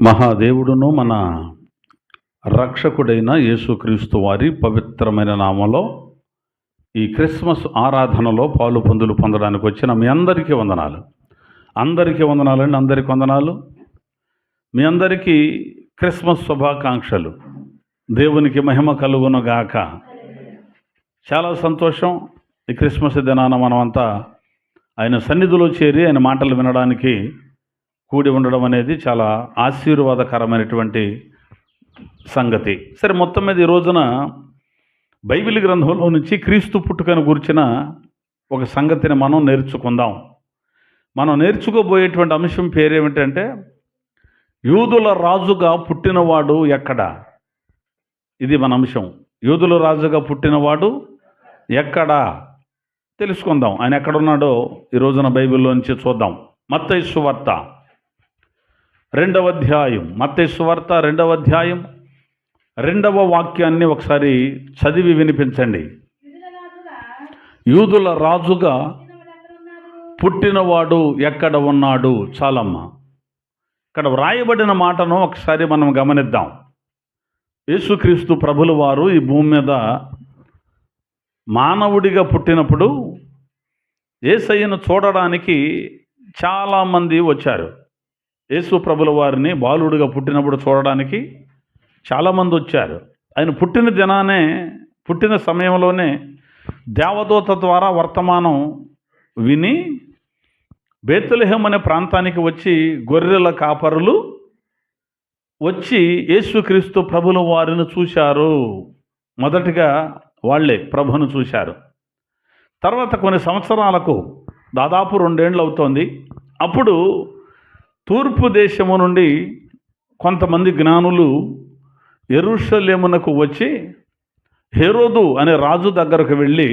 మహాదేవుడును మన రక్షకుడైన యేసుక్రీస్తు వారి పవిత్రమైన నామలో ఈ క్రిస్మస్ ఆరాధనలో పాలు పొందడానికి వచ్చిన మీ అందరికీ వందనాలు. అందరికీ వందనాలండి. అందరికీ వందనాలు. మీ అందరికీ క్రిస్మస్ శుభాకాంక్షలు. దేవునికి మహిమ కలుగును గాక. చాలా సంతోషం. ఈ క్రిస్మస్ దినాన మనమంతా ఆయన సన్నిధిలో చేరి ఆయన మాటలు వినడానికి కూడి ఉండడం అనేది చాలా ఆశీర్వాదకరమైనటువంటి సంగతి. సరే, మొత్తం మీద ఈ రోజున బైబిల్ గ్రంథంలో నుంచి క్రీస్తు పుట్టుకను గురించిన ఒక సంగతిని మనం నేర్చుకుందాం. మనం నేర్చుకోబోయేటువంటి అంశం పేరేమిటంటే, యూదుల రాజుగా పుట్టినవాడు ఎక్కడ? ఇది మన అంశం. యూదుల రాజుగా పుట్టినవాడు ఎక్కడ తెలుసుకుందాం. ఆయన ఎక్కడున్నాడో ఈ రోజున బైబిల్లో నుంచి చూద్దాం. మత్తయి సువార్త 2వ అధ్యాయం, మత్తయి సువార్త 2వ అధ్యాయం 2వ వాక్యాన్ని ఒకసారి చదివి వినిపించండి. యూదుల రాజుగా పుట్టినవాడు ఎక్కడ ఉన్నాడు? చాలమ్మ. ఇక్కడ వ్రాయబడిన మాటను ఒకసారి మనం గమనిద్దాం. యేసుక్రీస్తు ప్రభుల వారు ఈ భూమి మీద మానవుడిగా పుట్టినప్పుడు యేసయ్యను చూడడానికి చాలామంది వచ్చారు. యేసు ప్రభుల వారిని బాలుడిగా పుట్టినప్పుడు చూడడానికి చాలామంది వచ్చారు. ఆయన పుట్టిన సమయంలోనే దేవదూత ద్వారా వర్తమానం విని బేత్లెహేము అనే ప్రాంతానికి వచ్చి గొర్రెల కాపరులు వచ్చి యేసుక్రీస్తు ప్రభుల వారిని చూశారు. మొదటిగా వాళ్ళే ప్రభును చూశారు. తర్వాత కొన్ని సంవత్సరాలకు, దాదాపు 2 ఏళ్ళు అవుతోంది, అప్పుడు తూర్పు దేశము నుండి కొంతమంది జ్ఞానులు యెరూషలేమునకు వచ్చి హేరోదు అనే రాజు దగ్గరకు వెళ్ళి,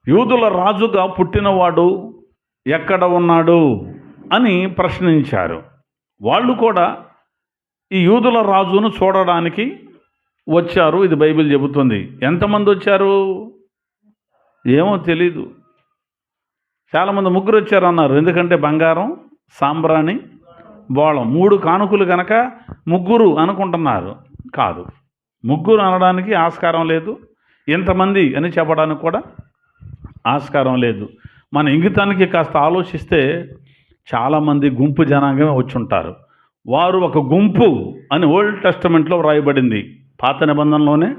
యూదుల రాజుగా పుట్టినవాడు ఎక్కడ ఉన్నాడు అని ప్రశ్నించారు. వాళ్ళు కూడా ఈ యూదుల రాజును చూడడానికి వచ్చారు. ఇది బైబిల్ చెబుతుంది. ఎంతమంది వచ్చారు ఏమో తెలీదు. చాలామంది 3 వచ్చారన్నారు. ఎందుకంటే బంగారం, సాంబ్రాణి, బోళం 3 కానుకలు కనుక 3 అనుకుంటున్నారు. కాదు, 3 అనడానికి ఆస్కారం లేదు. ఎంతమంది అని చెప్పడానికి కూడా ఆస్కారం లేదు. మన ఇంగితానికి కాస్త ఆలోచిస్తే చాలామంది గుంపు జనాంగమే వచ్చి ఉంటారు. వారు ఒక గుంపు అని ఓల్డ్ టెస్టమెంట్లో వ్రాయబడింది, పాత నిబంధనలోనే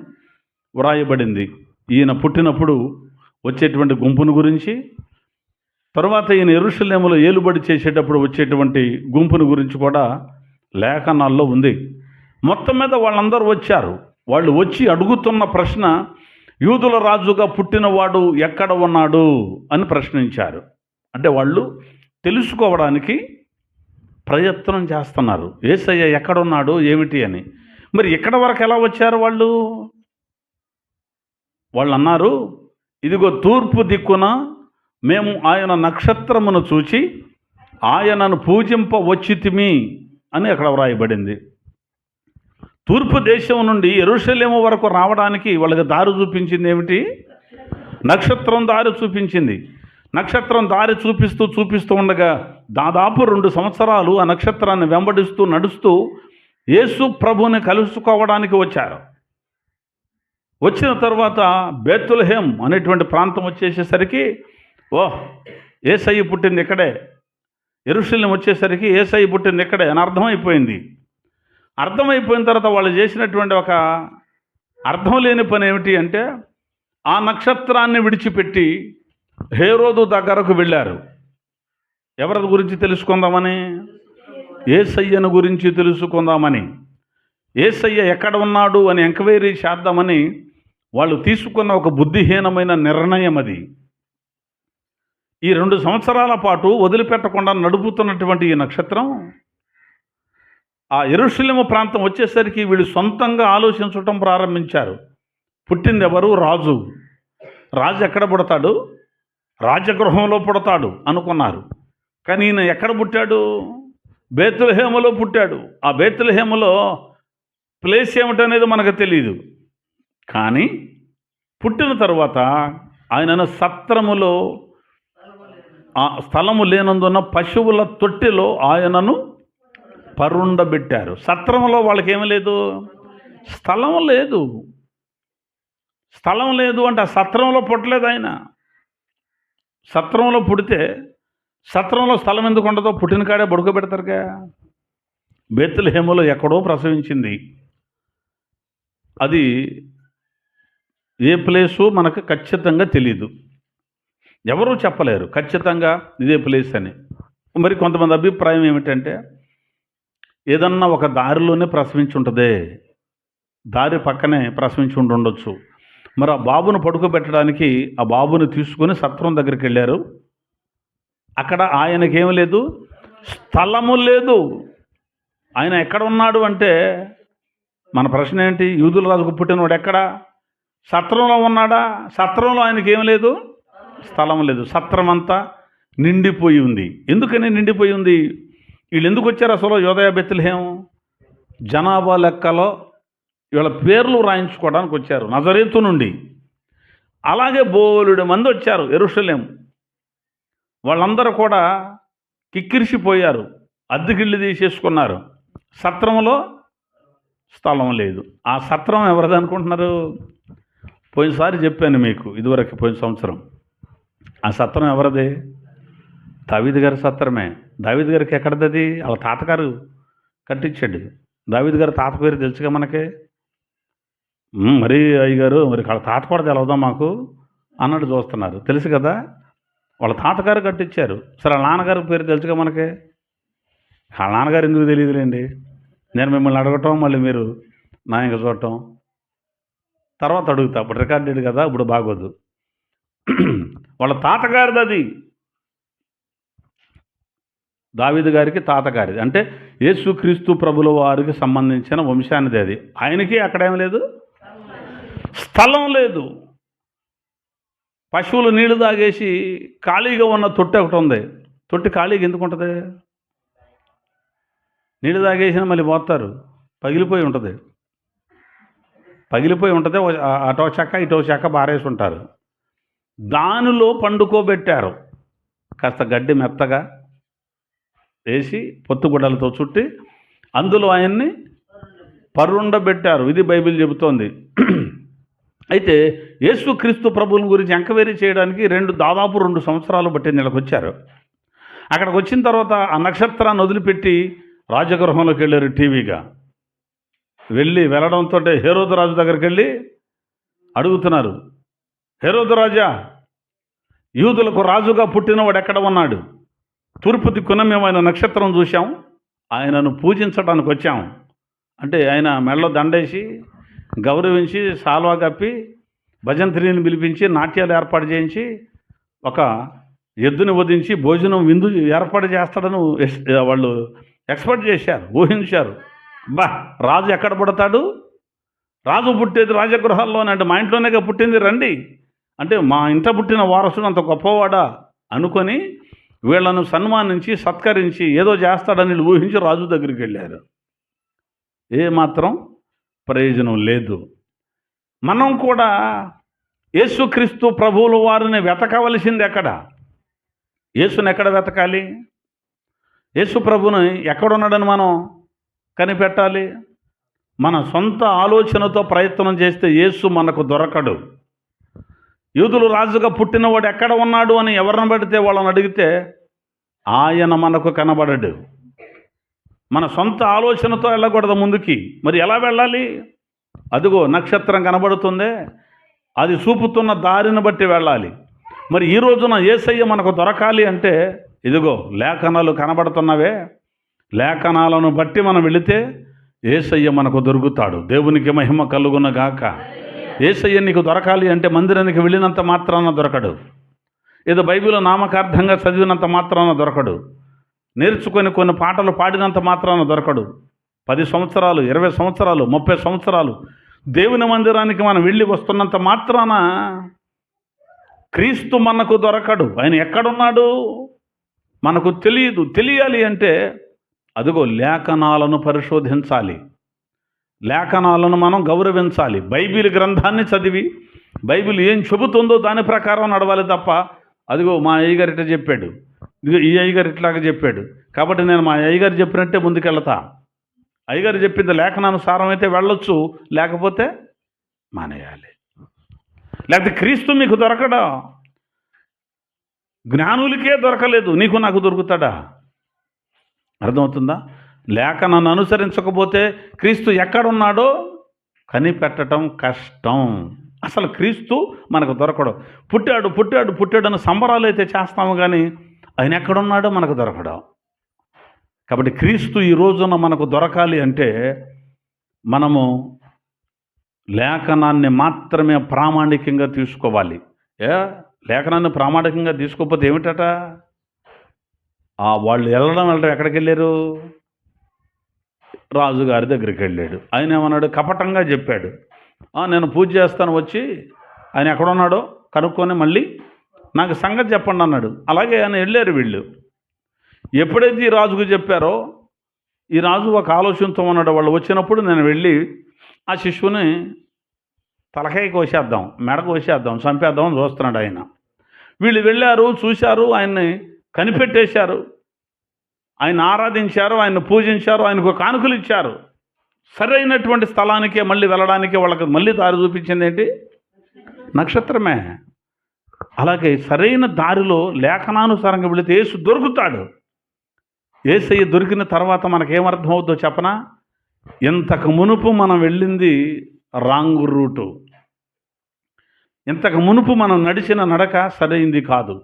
వ్రాయబడింది. ఈయన పుట్టినప్పుడు వచ్చేటువంటి గుంపును గురించి, తరువాత ఈయన యెరూషలేములో ఏలుబడి చేసేటప్పుడు వచ్చేటువంటి గుంపును గురించి కూడా లేఖనాల్లో ఉంది. మొత్తం మీద వాళ్ళందరూ వచ్చారు. వాళ్ళు వచ్చి అడుగుతున్న ప్రశ్న, యూదుల రాజుగా పుట్టినవాడు ఎక్కడ ఉన్నాడు అని ప్రశ్నించారు. అంటే వాళ్ళు తెలుసుకోవడానికి ప్రయత్నం చేస్తున్నారు, యేసయ్య ఎక్కడున్నాడు ఏమిటి అని. మరి ఇక్కడ వరకు ఎలా వచ్చారు వాళ్ళు? వాళ్ళు అన్నారు, ఇదిగో తూర్పు దిక్కున మేము ఆయన నక్షత్రమును చూచి ఆయనను పూజింప వచ్చితిమి అని అక్కడ వ్రాయబడింది. తూర్పు దేశం నుండి యెరూషలేము వరకు రావడానికి వాళ్ళకి దారి చూపించింది ఏమిటి? నక్షత్రం దారి చూపించింది. నక్షత్రం దారి చూపిస్తూ ఉండగా దాదాపు 2 సంవత్సరాలు ఆ నక్షత్రాన్ని వెంబడిస్తూ నడుస్తూ యేసు ప్రభుని కలుసుకోవడానికి వచ్చారు. వచ్చిన తర్వాత బేత్లెహేము అనేటువంటి ప్రాంతం వచ్చేసేసరికి, ఓహ్, యేసయ్య పుట్టింది ఇక్కడే, యెరూషలేము వచ్చేసరికి యేసయ్య పుట్టింది ఇక్కడే అని అర్థమైపోయింది. అర్థమైపోయిన తర్వాత వాళ్ళు చేసినటువంటి ఒక అర్థం లేని పని ఏమిటి అంటే, ఆ నక్షత్రాన్ని విడిచిపెట్టి హేరోదు దగ్గరకు వెళ్ళారు. ఎవరి గురించి తెలుసుకుందామని? యేసయ్యను గురించి తెలుసుకుందామని. యేసయ్య ఎక్కడ ఉన్నాడు అని ఎంక్వైరీ చేద్దామని వాళ్ళు తీసుకున్న ఒక బుద్ధిహీనమైన నిర్ణయం అది. ఈ 2 సంవత్సరాల పాటు వదిలిపెట్టకుండా నడుపుతున్నటువంటి ఈ నక్షత్రం ఆ యెరూషలేము ప్రాంతం వచ్చేసరికి వీళ్ళు సొంతంగా ఆలోచించటం ప్రారంభించారు. పుట్టింది ఎవరు? రాజు. రాజు ఎక్కడ పుడతాడు? రాజగృహంలో పుడతాడు అనుకున్నారు. కానీ ఈయన ఎక్కడ పుట్టాడు? బేత్లెహేములో పుట్టాడు. ఆ బేత్లెహేములో ప్లేస్ ఏమిటనేది మనకు తెలియదు. కానీ పుట్టిన తర్వాత ఆయనను సత్రములో, ఆ స్థలము లేనందున పశువుల తొట్టిలో ఆయనను పరుండబెట్టారు. సత్రంలో వాళ్ళకి ఏమీ లేదు, స్థలం లేదు. స్థలం లేదు అంటే ఆ సత్రంలో పుట్టలేదు ఆయన. సత్రంలో పుడితే సత్రంలో స్థలం ఎందుకు ఉండదో, పుట్టిన కాడే పడుకోబెడతారుగా. బెత్లెహేములో ఎక్కడో ప్రసవించింది. అది ఏ ప్లేసు మనకు ఖచ్చితంగా తెలీదు, ఎవరూ చెప్పలేరు ఖచ్చితంగా ఇదే ప్లేస్ అని. మరి కొంతమంది అభిప్రాయం ఏమిటంటే ఏదన్నా ఒక దారిలోనే ప్రసవించి ఉంటుంది, దారి పక్కనే ప్రసవించి ఉండొచ్చు. మరి ఆ బాబును పడుకోబెట్టడానికి ఆ బాబుని తీసుకొని సత్రం దగ్గరికి వెళ్ళారు. అక్కడ ఆయనకేమి లేదు, స్థలము లేదు. ఆయన ఎక్కడ ఉన్నాడు అంటే మన ప్రశ్న ఏంటి, యూదుల రాజుకు పుట్టినవాడు ఎక్కడ? సత్రంలో ఉన్నాడా? సత్రంలో ఆయనకి ఏమి లేదు, స్థలం లేదు. సత్రం అంతా నిండిపోయి ఉంది. ఎందుకని నిండిపోయి ఉంది? వీళ్ళు ఎందుకు వచ్చారు అసలు యోదయ బెత్లెహేం? జనాభా లెక్కలో వీళ్ళ పేర్లు రాయించుకోవడానికి వచ్చారు నజరేతు నుండి. అలాగే బోలెడు మంది వచ్చారు యెరూషలేం. వాళ్ళందరూ కూడా కిక్కిరిసిపోయారు, అద్దెకిళ్ళు తీసేసుకున్నారు. సత్రంలో స్థలం లేదు. ఆ సత్రం ఎవరిది అనుకుంటున్నారు? పోయినసారి చెప్పాను మీకు, ఇదివరకు పోయిన సంవత్సరం. ఆ సత్రం ఎవరిది? దావీదు గారి సత్రమే. దావీదు గారికి ఎక్కడిది? వాళ్ళ తాతగారు కట్టించాడు. దావీదు గారి తాత పేరు తెలుసుగా మనకి. మరి అయ్యగారు మరి వాళ్ళ తాత కూడా తెలవదా మాకు అన్నట్టు చూస్తున్నారు. తెలుసు కదా, వాళ్ళ తాతగారు కట్టించారు. సరే వాళ్ళ నాన్నగారి పేరు తెలుసుగా మనకి. వాళ్ళ నాన్నగారు ఎందుకు తెలియదులేండి, నేను మిమ్మల్ని అడగటం మళ్ళీ మీరు నా ఇంకా చూడటం తర్వాత అడుగుతా. అప్పుడు రికార్డెడ్ కదా, ఇప్పుడు బాగోదు. వాళ్ళ తాతగారిది అది, దావీదు గారికి తాతగారిది. అంటే యేసుక్రీస్తు ప్రభుల వారికి సంబంధించిన వంశానిది అది. ఆయనకి అక్కడేం లేదు, స్థలం లేదు. పశువులు నీళ్లు తాగేసి ఖాళీగా ఉన్న తొట్టి ఒకటి ఉంది. తొట్టి ఖాళీగా ఎందుకు ఉంటుంది? నీళ్ళు తాగేసినా మళ్ళీ పోతారు, పగిలిపోయి ఉంటుంది. అటో చెక్క ఇటో చెక్క బారేసి ఉంటారు. దానిలో పండుకోబెట్టారు. కాస్త గడ్డి మెత్తగా వేసి పొత్తుగుడ్డలతో చుట్టి అందులో ఆయన్ని పరుండబెట్టారు. ఇది బైబిల్ చెబుతోంది. అయితే యేసుక్రీస్తు ప్రభువుని గురించి ఎంక్వైరీ చేయడానికి దాదాపు 2 సంవత్సరాలు బట్టి నెలకు వచ్చారు. అక్కడికి వచ్చిన తర్వాత ఆ నక్షత్రాన్ని వదిలిపెట్టి రాజగృహంలోకి వెళ్ళారు టీవీగా. వెళ్ళడంతో హేరోదు రాజు దగ్గరికి వెళ్ళి అడుగుతున్నారు, హేరోదు రాజా, యూదులకు రాజుగా పుట్టినవాడు ఎక్కడ ఉన్నాడు? తూర్పు దిక్కున మేము ఆయన నక్షత్రం చూసాం, ఆయనను పూజించడానికి వచ్చాం అంటే ఆయన మెడలో దండేసి గౌరవించి సాల్వా కప్పి భజంత్రిని పిలిపించి నాట్యాలు ఏర్పాటు చేయించి ఒక ఎద్దుని వధించి భోజనం విందు ఏర్పాటు చేస్తాడని వాళ్ళు ఎక్స్పెక్ట్ చేశారు, ఊహించారు. రాజు ఎక్కడ పుడతాడు? రాజు పుట్టేది రాజగృహాల్లోనే. అంటే మా ఇంట్లోనేగా పుట్టింది, రండి అంటే మా ఇంట పుట్టిన వారసుడు అంత గొప్పవాడా అనుకొని వీళ్లను సన్మానించి సత్కరించి ఏదో చేస్తాడని ఊహించి రాజు దగ్గరికి వెళ్ళారు. ఏమాత్రం ప్రయోజనం లేదు. మనం కూడా యేసుక్రీస్తు ప్రభువుల వారిని వెతకవలసింది ఎక్కడ? యేసుని ఎక్కడ వెతకాలి? యేసు ప్రభుని ఎక్కడున్నాడని మనం కనిపెట్టాలి. మన సొంత ఆలోచనతో ప్రయత్నం చేస్తే యేసు మనకు దొరకడు. యూదులు రాజుగా పుట్టినవాడు ఎక్కడ ఉన్నాడు అని ఎవరిని పడితే వాళ్ళని అడిగితే ఆయన మనకు కనబడడు. మన సొంత ఆలోచనతో వెళ్ళకూడదు ముందుకి. మరి ఎలా వెళ్ళాలి? అదిగో నక్షత్రం కనబడుతుందే, అది చూపుతున్న దారిని బట్టి వెళ్ళాలి. మరి ఈ రోజున యేసయ్య మనకు దొరకాలి అంటే ఇదిగో లేఖనాలు కనబడుతున్నవే, లేఖనాలను బట్టి మనం వెళితే యేసయ్య మనకు దొరుకుతాడు. దేవునికి మహిమ కలుగున గాక. యేసయ్య నీకు దొరకాలి అంటే మందిరానికి వెళ్ళినంత మాత్రాన దొరకడు, ఏదో బైబిల్ నామకార్థంగా చదివినంత మాత్రాన దొరకడు, నేర్చుకొని కొన్ని పాటలు పాడినంత మాత్రాన దొరకడు. 10 సంవత్సరాలు 20 సంవత్సరాలు 30 సంవత్సరాలు దేవుని మందిరానికి మనం వెళ్ళి వస్తున్నంత మాత్రాన క్రీస్తు మనకు దొరకడు. ఆయన ఎక్కడున్నాడు మనకు తెలియదు. తెలియాలి అంటే అదిగో లేఖనాలను పరిశోధించాలి, లేఖనాలను మనం గౌరవించాలి. బైబిల్ గ్రంథాన్ని చదివి బైబిల్ ఏం చెబుతుందో దాని ప్రకారం నడవాలి తప్ప అదిగో మా అయ్యగారిట చెప్పాడు, ఇదిగో ఈ అయ్యగారు ఇట్లాగా చెప్పాడు కాబట్టి నేను మా అయ్యగారు చెప్పినట్టే ముందుకెళ్తా, అయ్యగారు చెప్పింది లేఖనానుసారం అయితే వెళ్ళొచ్చు, లేకపోతే మానేయాలి. లేకపోతే క్రీస్తు మీకు దొరకడా? జ్ఞానులకే దొరకలేదు, నీకు నాకు దొరుకుతాడా? అర్థమవుతుందా? లేఖనాన్ని అనుసరించకపోతే క్రీస్తు ఎక్కడున్నాడో కనిపెట్టడం కష్టం. అసలు క్రీస్తు మనకు దొరకడు. పుట్టాడు పుట్టాడు పుట్టాడు అని సంబరాలు అయితే చేస్తాము, కానీ ఆయన ఎక్కడున్నాడో మనకు దొరకడం. కాబట్టి క్రీస్తు ఈ రోజున మనకు దొరకాలి అంటే మనము లేఖనాన్ని మాత్రమే ప్రామాణికంగా తీసుకోవాలి. లేఖనాన్ని ప్రామాణికంగా తీసుకోకపోతే ఏమిటట? వాళ్ళు వెళ్ళడం ఎక్కడికి వెళ్ళారు? రాజుగారి దగ్గరికి వెళ్ళాడు. ఆయన ఏమన్నాడు? కపటంగా చెప్పాడు, నేను పూజ చేస్తాను, వచ్చి ఆయన ఎక్కడున్నాడో కనుక్కొని మళ్ళీ నాకు సంగతి చెప్పండి అన్నాడు. అలాగే ఆయన వెళ్ళారు వీళ్ళు. ఎప్పుడైతే ఈ రాజుకు చెప్పారో ఈ రాజు ఒక ఆలోచనతో ఉన్నాడు. వాళ్ళు వచ్చినప్పుడు నేను వెళ్ళి ఆ శిష్యుని తలకాయ కోసేద్దాం, మెడ కోసేద్దాం, చంపేద్దాం అని చూస్తున్నాడు ఆయన. వీళ్ళు వెళ్ళారు, చూశారు, ఆయన్ని కనిపెట్టేశారు, ఆయన ఆరాధించారు, ఆయన పూజించారు, ఆయనకు కానుకలు ఇచ్చారు. సరైనటువంటి స్థలానికే మళ్ళీ వెళ్ళడానికి వాళ్ళకి మళ్ళీ దారి చూపించింది ఏంటి? నక్షత్రమే. అలాగే సరైన దారిలో లేఖనానుసారంగా వెళితే యేసు దొరుకుతాడు. యేసయ్య దొరికిన తర్వాత మనకేమర్థమవుతుందో చెప్పనా? ఇంతకు మునుపు మనం వెళ్ళింది రాంగ్ రూటు, ఇంతకు మునుపు మనం నడిచిన నడక సరైంది కాదు.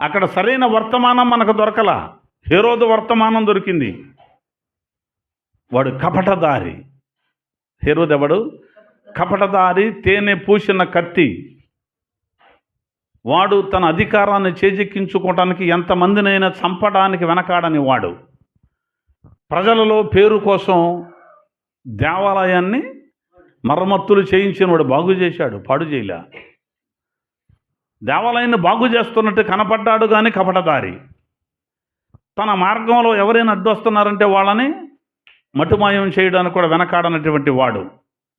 అక్కడ సరైన వర్తమానం మనకు దొరకలా. హేరోదు వర్తమానం దొరికింది. వాడు కపటదారి. హేరోదు ఎవడు? కపటదారి, తేనె పూసిన కత్తి. వాడు తన అధికారాన్ని చేజిక్కించుకోవటానికి ఎంతమందినైనా చంపడానికి వెనకాడని వాడు. ప్రజలలో పేరు కోసం దేవాలయాన్ని మరమ్మతులు చేయించిన వాడు బాగు చేశాడు, పాడు చేయలే. దేవాలయాన్ని బాగు చేస్తున్నట్టు కనపడ్డాడు, కానీ కపటదారి. తన మార్గంలో ఎవరైనా అడ్డొస్తున్నారంటే వాళ్ళని మటుమాయం చేయడానికి కూడా వెనకాడనటువంటి వాడు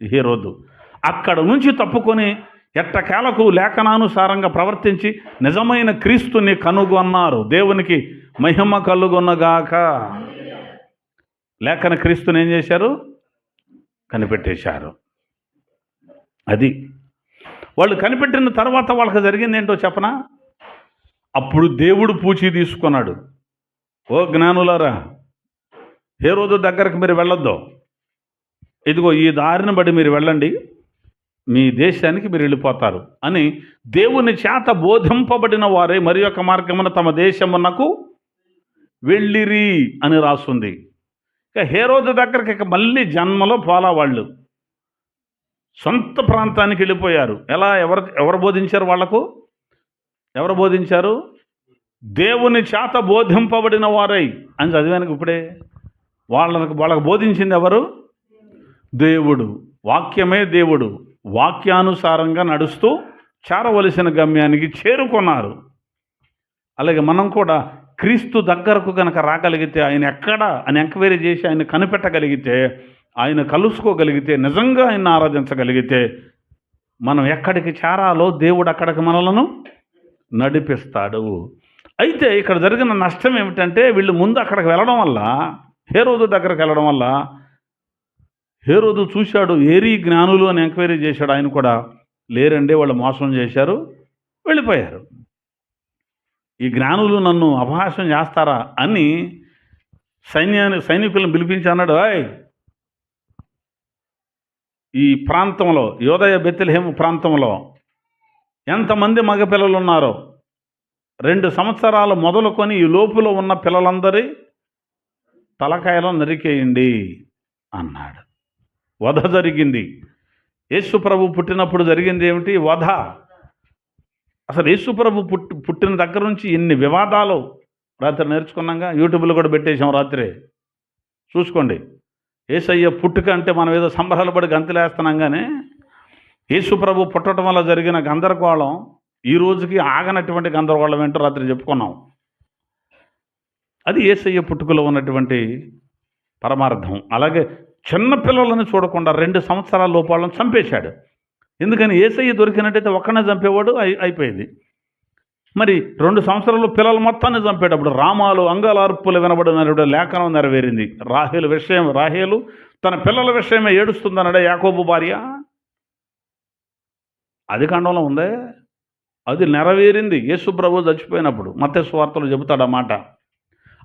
హేరోదు. అక్కడ నుంచి తప్పుకొని ఎట్టకేలకు లేఖనానుసారంగా ప్రవర్తించి నిజమైన క్రీస్తుని కనుగొన్నారు. దేవునికి మహిమ కలుగొన్నగాక. లేఖన క్రీస్తుని ఏం చేశారు? కనిపెట్టేశారు. అది వాళ్ళు కనిపెట్టిన తర్వాత వాళ్ళకి జరిగింది ఏంటో చెప్పనా? అప్పుడు దేవుడు పూచి తీసుకున్నాడు. ఓ జ్ఞానులారా, హేరోదు దగ్గరకు మీరు వెళ్ళొద్దు, ఇదిగో ఈ దారిని బట్టి మీరు వెళ్ళండి, మీ దేశానికి మీరు వెళ్ళిపోతారు అని దేవుని చేత బోధింపబడిన వారే మరి యొక్క మార్గమున తమ దేశమునకు వెళ్ళిరి అని రాస్తుంది. ఇక హేరోదు దగ్గరికి ఇక మళ్ళీ జన్మలో పోలా. వాళ్ళు సొంత ప్రాంతానికి వెళ్ళిపోయారు. ఎలా? ఎవరు బోధించారు వాళ్లకు? ఎవరు బోధించారు? దేవుని చేత బోధింపబడిన వారై అని చదివానికి ఇప్పుడే. వాళ్ళకు బోధించింది ఎవరు? దేవుడు. వాక్యమే దేవుడు. వాక్యానుసారంగా నడుస్తూ చేరవలసిన గమ్యానికి చేరుకున్నారు. అలాగే మనం కూడా క్రీస్తు దగ్గరకు కనుక రాగలిగితే, ఆయన ఎక్కడ అని ఎంక్వైరీ చేసి ఆయన కనిపెట్టగలిగితే, ఆయన కలుసుకోగలిగితే, నిజంగా ఆయన ఆరాధించగలిగితే, మనం ఎక్కడికి చేరాలో దేవుడు అక్కడికి మనలను నడిపిస్తాడు. అయితే ఇక్కడ జరిగిన నష్టం ఏమిటంటే, వీళ్ళు ముందు అక్కడికి వెళ్ళడం వల్ల, హేరోదు దగ్గరికి వెళ్ళడం వల్ల, హేరోదు చూశాడు, ఏరీ జ్ఞానులు అని ఎంక్వైరీ చేశాడు. ఆయన కూడా లేరండి, వాళ్ళు మోసం చేశారు, వెళ్ళిపోయారు. ఈ జ్ఞానులు నన్ను అపహాస్యం చేస్తారా అని సైనికులను పిలిపించి అన్నాడు, ఈ ప్రాంతంలో, యోదయ బెత్లెహేము ప్రాంతంలో ఎంతమంది మగపిల్లలు ఉన్నారో 2 సంవత్సరాలు మొదలుకొని ఈ లోపులో ఉన్న పిల్లలందరి తలకాయలను నరికేయండి అన్నాడు. వధ జరిగింది. యేసు ప్రభు పుట్టినప్పుడు జరిగింది ఏమిటి? వధ. అసలు యేసు ప్రభు పుట్టిన దగ్గర నుంచి ఎన్ని వివాదాలు రాత్రి నేర్చుకున్నాగా. యూట్యూబ్లో కూడా పెట్టేశాం, రాత్రి చూసుకోండి. యేసయ్య పుట్టుక అంటే మనం ఏదో సంబరాలు పడి గంతులేస్తున్నాం, కానీ యేసు ప్రభు పుట్టడం వల్ల జరిగిన గందరగోళం ఈ రోజుకి ఆగనటువంటి గందరగోళం ఏంటో రాత్రి చెప్పుకున్నాం. అది యేసయ్య పుట్టుకలో ఉన్నటువంటి పరమార్థం. అలాగే చిన్నపిల్లలను చూడకుండా 2 సంవత్సరాల లోపు వాళ్ళని చంపేశాడు. ఎందుకని? యేసయ్య దొరికినట్టయితే ఒక్కనే చంపేవాడు, అయిపోయింది. మరి 2 సంవత్సరాలు పిల్లల మొత్తాన్ని చంపేటప్పుడు రామాలు అంగలార్పులు వినబడిన లేఖనం నెరవేరింది. రాహేలు తన పిల్లల విషయమే ఏడుస్తుందనడే యాకోబు భార్య. ఆదికాండంలో ఉందే, అది నెరవేరింది యేసు ప్రభు చచ్చిపోయినప్పుడు. మత్తయి సువార్తలో చెబుతాడు ఆ మాట.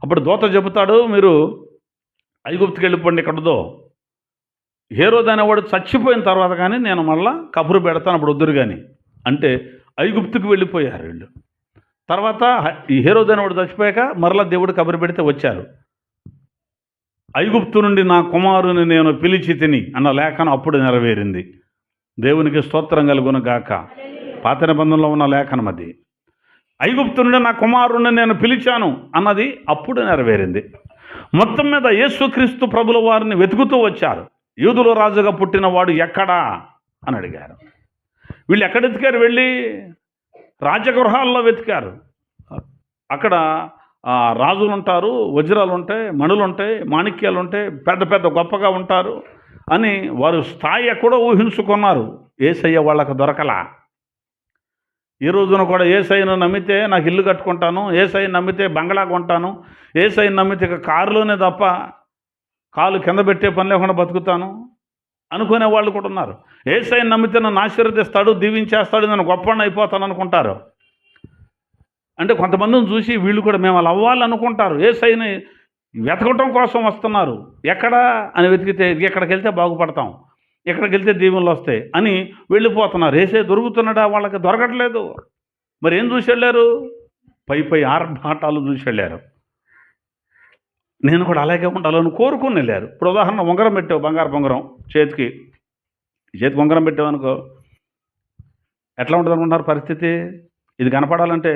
అప్పుడు దూత చెబుతాడు, మీరు ఐగుప్తుకి వెళ్ళిపోండి, ఇక్కడదో హేరోదు అనేవాడు చచ్చిపోయిన తర్వాత కానీ నేను మళ్ళా కబురు పెడతాను, అప్పుడు వద్దురు కానీ అంటే ఐగుప్తుకు వెళ్ళిపోయారు వీళ్ళు. తర్వాత ఈ హేరోదు అనేవాడు చచ్చిపోయాక మరలా దేవుడు కబురు పెడితే వచ్చారు. ఐగుప్తు నుండి నా కుమారుని నేను పిలిచి తిని అన్న లేఖనం అప్పుడు నెరవేరింది. దేవునికి స్తోత్రం కలుగును గాక. పాత నిబంధనలో ఉన్న లేఖనం అది. ఐగుప్తు నుండి నా కుమారుణ్ణి నేను పిలిచాను అన్నది అప్పుడు నెరవేరింది. మొత్తం మీద యేసుక్రీస్తు ప్రభుల వారిని వెతుకుతూ వచ్చారు. యూదుల రాజుగా పుట్టినవాడు ఎక్కడా అని అడిగారు. వీళ్ళు ఎక్కడ వెతికారు? వెళ్ళి రాజగృహాల్లో వెతికారు. అక్కడ రాజులు ఉంటారు, వజ్రాలు ఉంటాయి, మణులు ఉంటాయి, మాణిక్యాలు ఉంటాయి, పెద్ద పెద్ద గొప్పగా ఉంటారు అని వారు స్థాయి ఎక్కడో ఊహించుకున్నారు. యేసయ్య వాళ్ళకు దొరకలా. ఈ రోజున కూడా యేసయ్యను నమ్మితే నాకు ఇల్లు కట్టుకుంటాను, యేసయ్యను నమ్మితే బంగ్లా కొంటాను, యేసయ్యను నమ్మితే కారులోనే తప్ప కాలు కింద పెట్టే పని లేకుండా బతుకుతాను అనుకునే వాళ్ళు కూడా ఉన్నారు. యేసయ్యను నమ్మితే నన్ను ఆశీర్వదిస్తాడు, దీవించేస్తాడు, నేను గొప్పవాడిని అయిపోతాను అనుకుంటారు. అంటే కొంతమందిని చూసి వీళ్ళు కూడా మేము అలా అవ్వాలనుకుంటారు. యేసయ్యని వెతకటం కోసం వస్తున్నారు. ఎక్కడా అని వెతికితే ఎక్కడికి వెళ్తే బాగుపడతాం, ఎక్కడికి వెళ్తే దీవెనలు వస్తాయి అని వెళ్ళిపోతున్నారు. యేసయ్య దొరుకుతున్నాడా? వాళ్ళకి దొరకట్లేదు. మరి ఏం చూసి వెళ్ళారు? పై ఆర్భాటాలు చూసి వెళ్ళారు. నేను కూడా అలాగే ఉండాలని కోరుకుని వెళ్ళారు. ఇప్పుడు ఉదాహరణ, ఉంగరం పెట్టావు, బంగారు ఉంగరం చేతికి ఉంగరం పెట్టావనుకో, ఎట్లా ఉంటుంది అనుకుంటున్నారు పరిస్థితి? ఇది కనపడాలంటే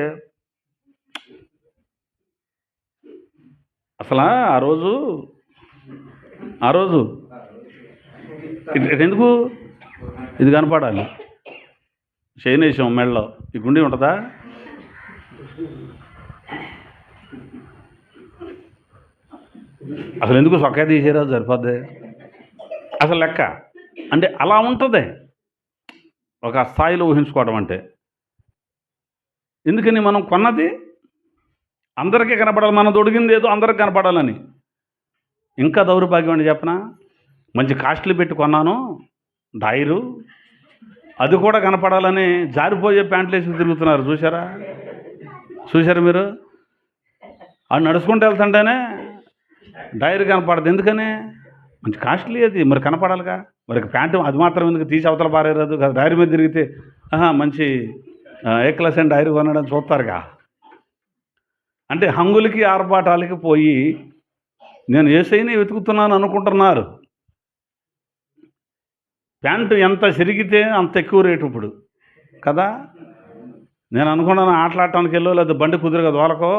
అసలు ఆ రోజు ఎందుకు ఇది కనపడాలి? శయనేశం మెళ్ళలో ఈ గుండి ఉంటుందా? అసలు ఎందుకు సొక్కా తీసేరా సరిపోద్ది అసలు లెక్క. అంటే అలా ఉంటుంది ఒక స్థాయిలో ఊహించుకోవడం అంటే. ఎందుకని మనం కొన్నది అందరికీ కనపడాలి, మనం దొడిగింది ఏదో అందరికి కనపడాలని. ఇంకా దౌర్భాగ్యం అని చెప్పనా, మంచి కాస్ట్లీ పెట్టి కొన్నాను డైరు, అది కూడా కనపడాలని జారిపోయే ప్యాంట్లు వేసి తిరుగుతున్నారు. చూసారా మీరు? అది నడుచుకుంటూ వెళ్తుంటేనే డైరీ కనపడదు. ఎందుకని? మంచి కాస్ట్లీ అది, మరి కనపడాలిగా. మరి ప్యాంటు అది మాత్రం ఎందుకు తీసి అవతల పారేరాదు కదా? డైరీ మీద తిరిగితే మంచి ఏ క్లాస్ అండ్ డైరీ కొనడం చూస్తారుగా. అంటే హంగులకి ఆర్భాటాలకి పోయి నేను యేసయ్యని వెతుకుతున్నాను అనుకుంటున్నారు. ప్యాంటు ఎంత సిరిగితే అంత ఎక్కువ రేటు ఇప్పుడు కదా. నేను అనుకున్నాను ఆటలాడటానికి వెళ్ళో లేదా బండి కుదురుగా దోలకో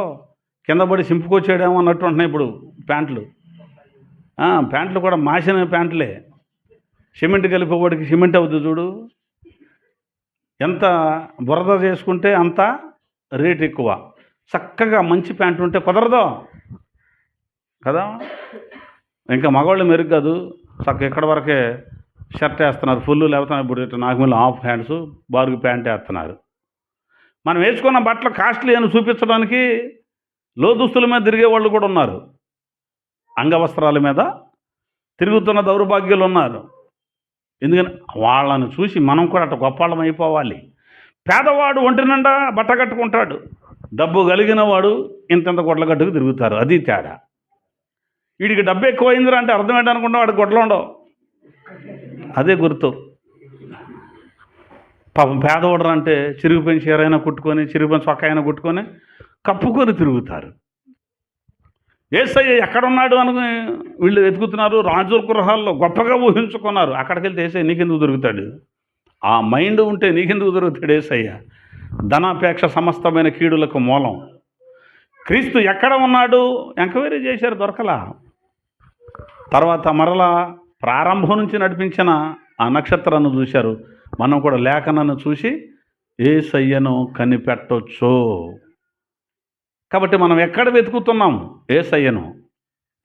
కింద పడి సింపుకొచ్చేయడేమో అన్నట్టు ఉంటున్నాయి ఇప్పుడు ప్యాంట్లు. ప్యాంట్లు కూడా మాసిన ప్యాంట్లే. సిమెంట్ కలిపేవాడికి సిమెంట్ అవుతుంది చూడు, ఎంత బురద చేసుకుంటే అంత రేట్ ఎక్కువ. చక్కగా మంచి ప్యాంటు ఉంటే కుదరదు కదా. ఇంకా మగవాళ్ళు మెరుగు కాదు, చక్కగా ఇక్కడ వరకే షర్ట్ వేస్తున్నారు ఫుల్, లేకపోతే ఇప్పుడు నాకు మళ్ళీ హాఫ్ హ్యాండ్స్ బారుగు ప్యాంట్ వేస్తున్నారు. మనం వేసుకున్న బట్టలు కాస్ట్లీ అని చూపించడానికి లో దుస్తుల మీద తిరిగే వాళ్ళు కూడా ఉన్నారు, అంగవస్త్రాల మీద తిరుగుతున్న దౌర్భాగ్యులు ఉన్నారు. ఎందుకని వాళ్ళని చూసి మనం కూడా అట్లా గొప్పవాళ్ళం అయిపోవాలి. పేదవాడు ఒంటి నిండా బట్ట కట్టుకుంటాడు, డబ్బు కలిగిన వాడు ఇంత గొడ్లగట్టుకు తిరుగుతారు. అది తేడా. వీడికి డబ్బు ఎక్కువైందిరా అంటే అర్థం ఏంటనుకుంటా, వాడికి గొడ్లు ఉండవు. అదే గుర్తు. పాపం పేదవాడు అంటే చిరిగిపోయిన చీరైనా కుట్టుకొని, చిరిగిపోయిన చొక్కా అయినా కుట్టుకొని కప్పుకొని తిరుగుతారు. యేసయ్య ఎక్కడున్నాడు అని వీళ్ళు వెతుకుతున్నారు. రాజుల గృహాల్లో గొప్పగా ఊహించుకున్నారు. అక్కడికి వెళ్తే యేసయ్య నీకెందుకు దొరుకుతాడు? ఆ మైండ్ ఉంటే నీకెందుకు దొరుకుతాడు యేసయ్య? ధనాపేక్ష సమస్తమైన కీడులకు మూలం. క్రీస్తు ఎక్కడ ఉన్నాడు ఎంక్వైరీ చేశారు, దొరకలా. తర్వాత మరలా ప్రారంభం నుంచి నడిపించిన ఆ నక్షత్రాన్ని చూశారు. మనం కూడా లేఖనాన్ని చూసి యేసయ్యను కనిపెట్టొచ్చు. కాబట్టి మనం ఎక్కడ వెతుకుతున్నాం యేసయ్యను?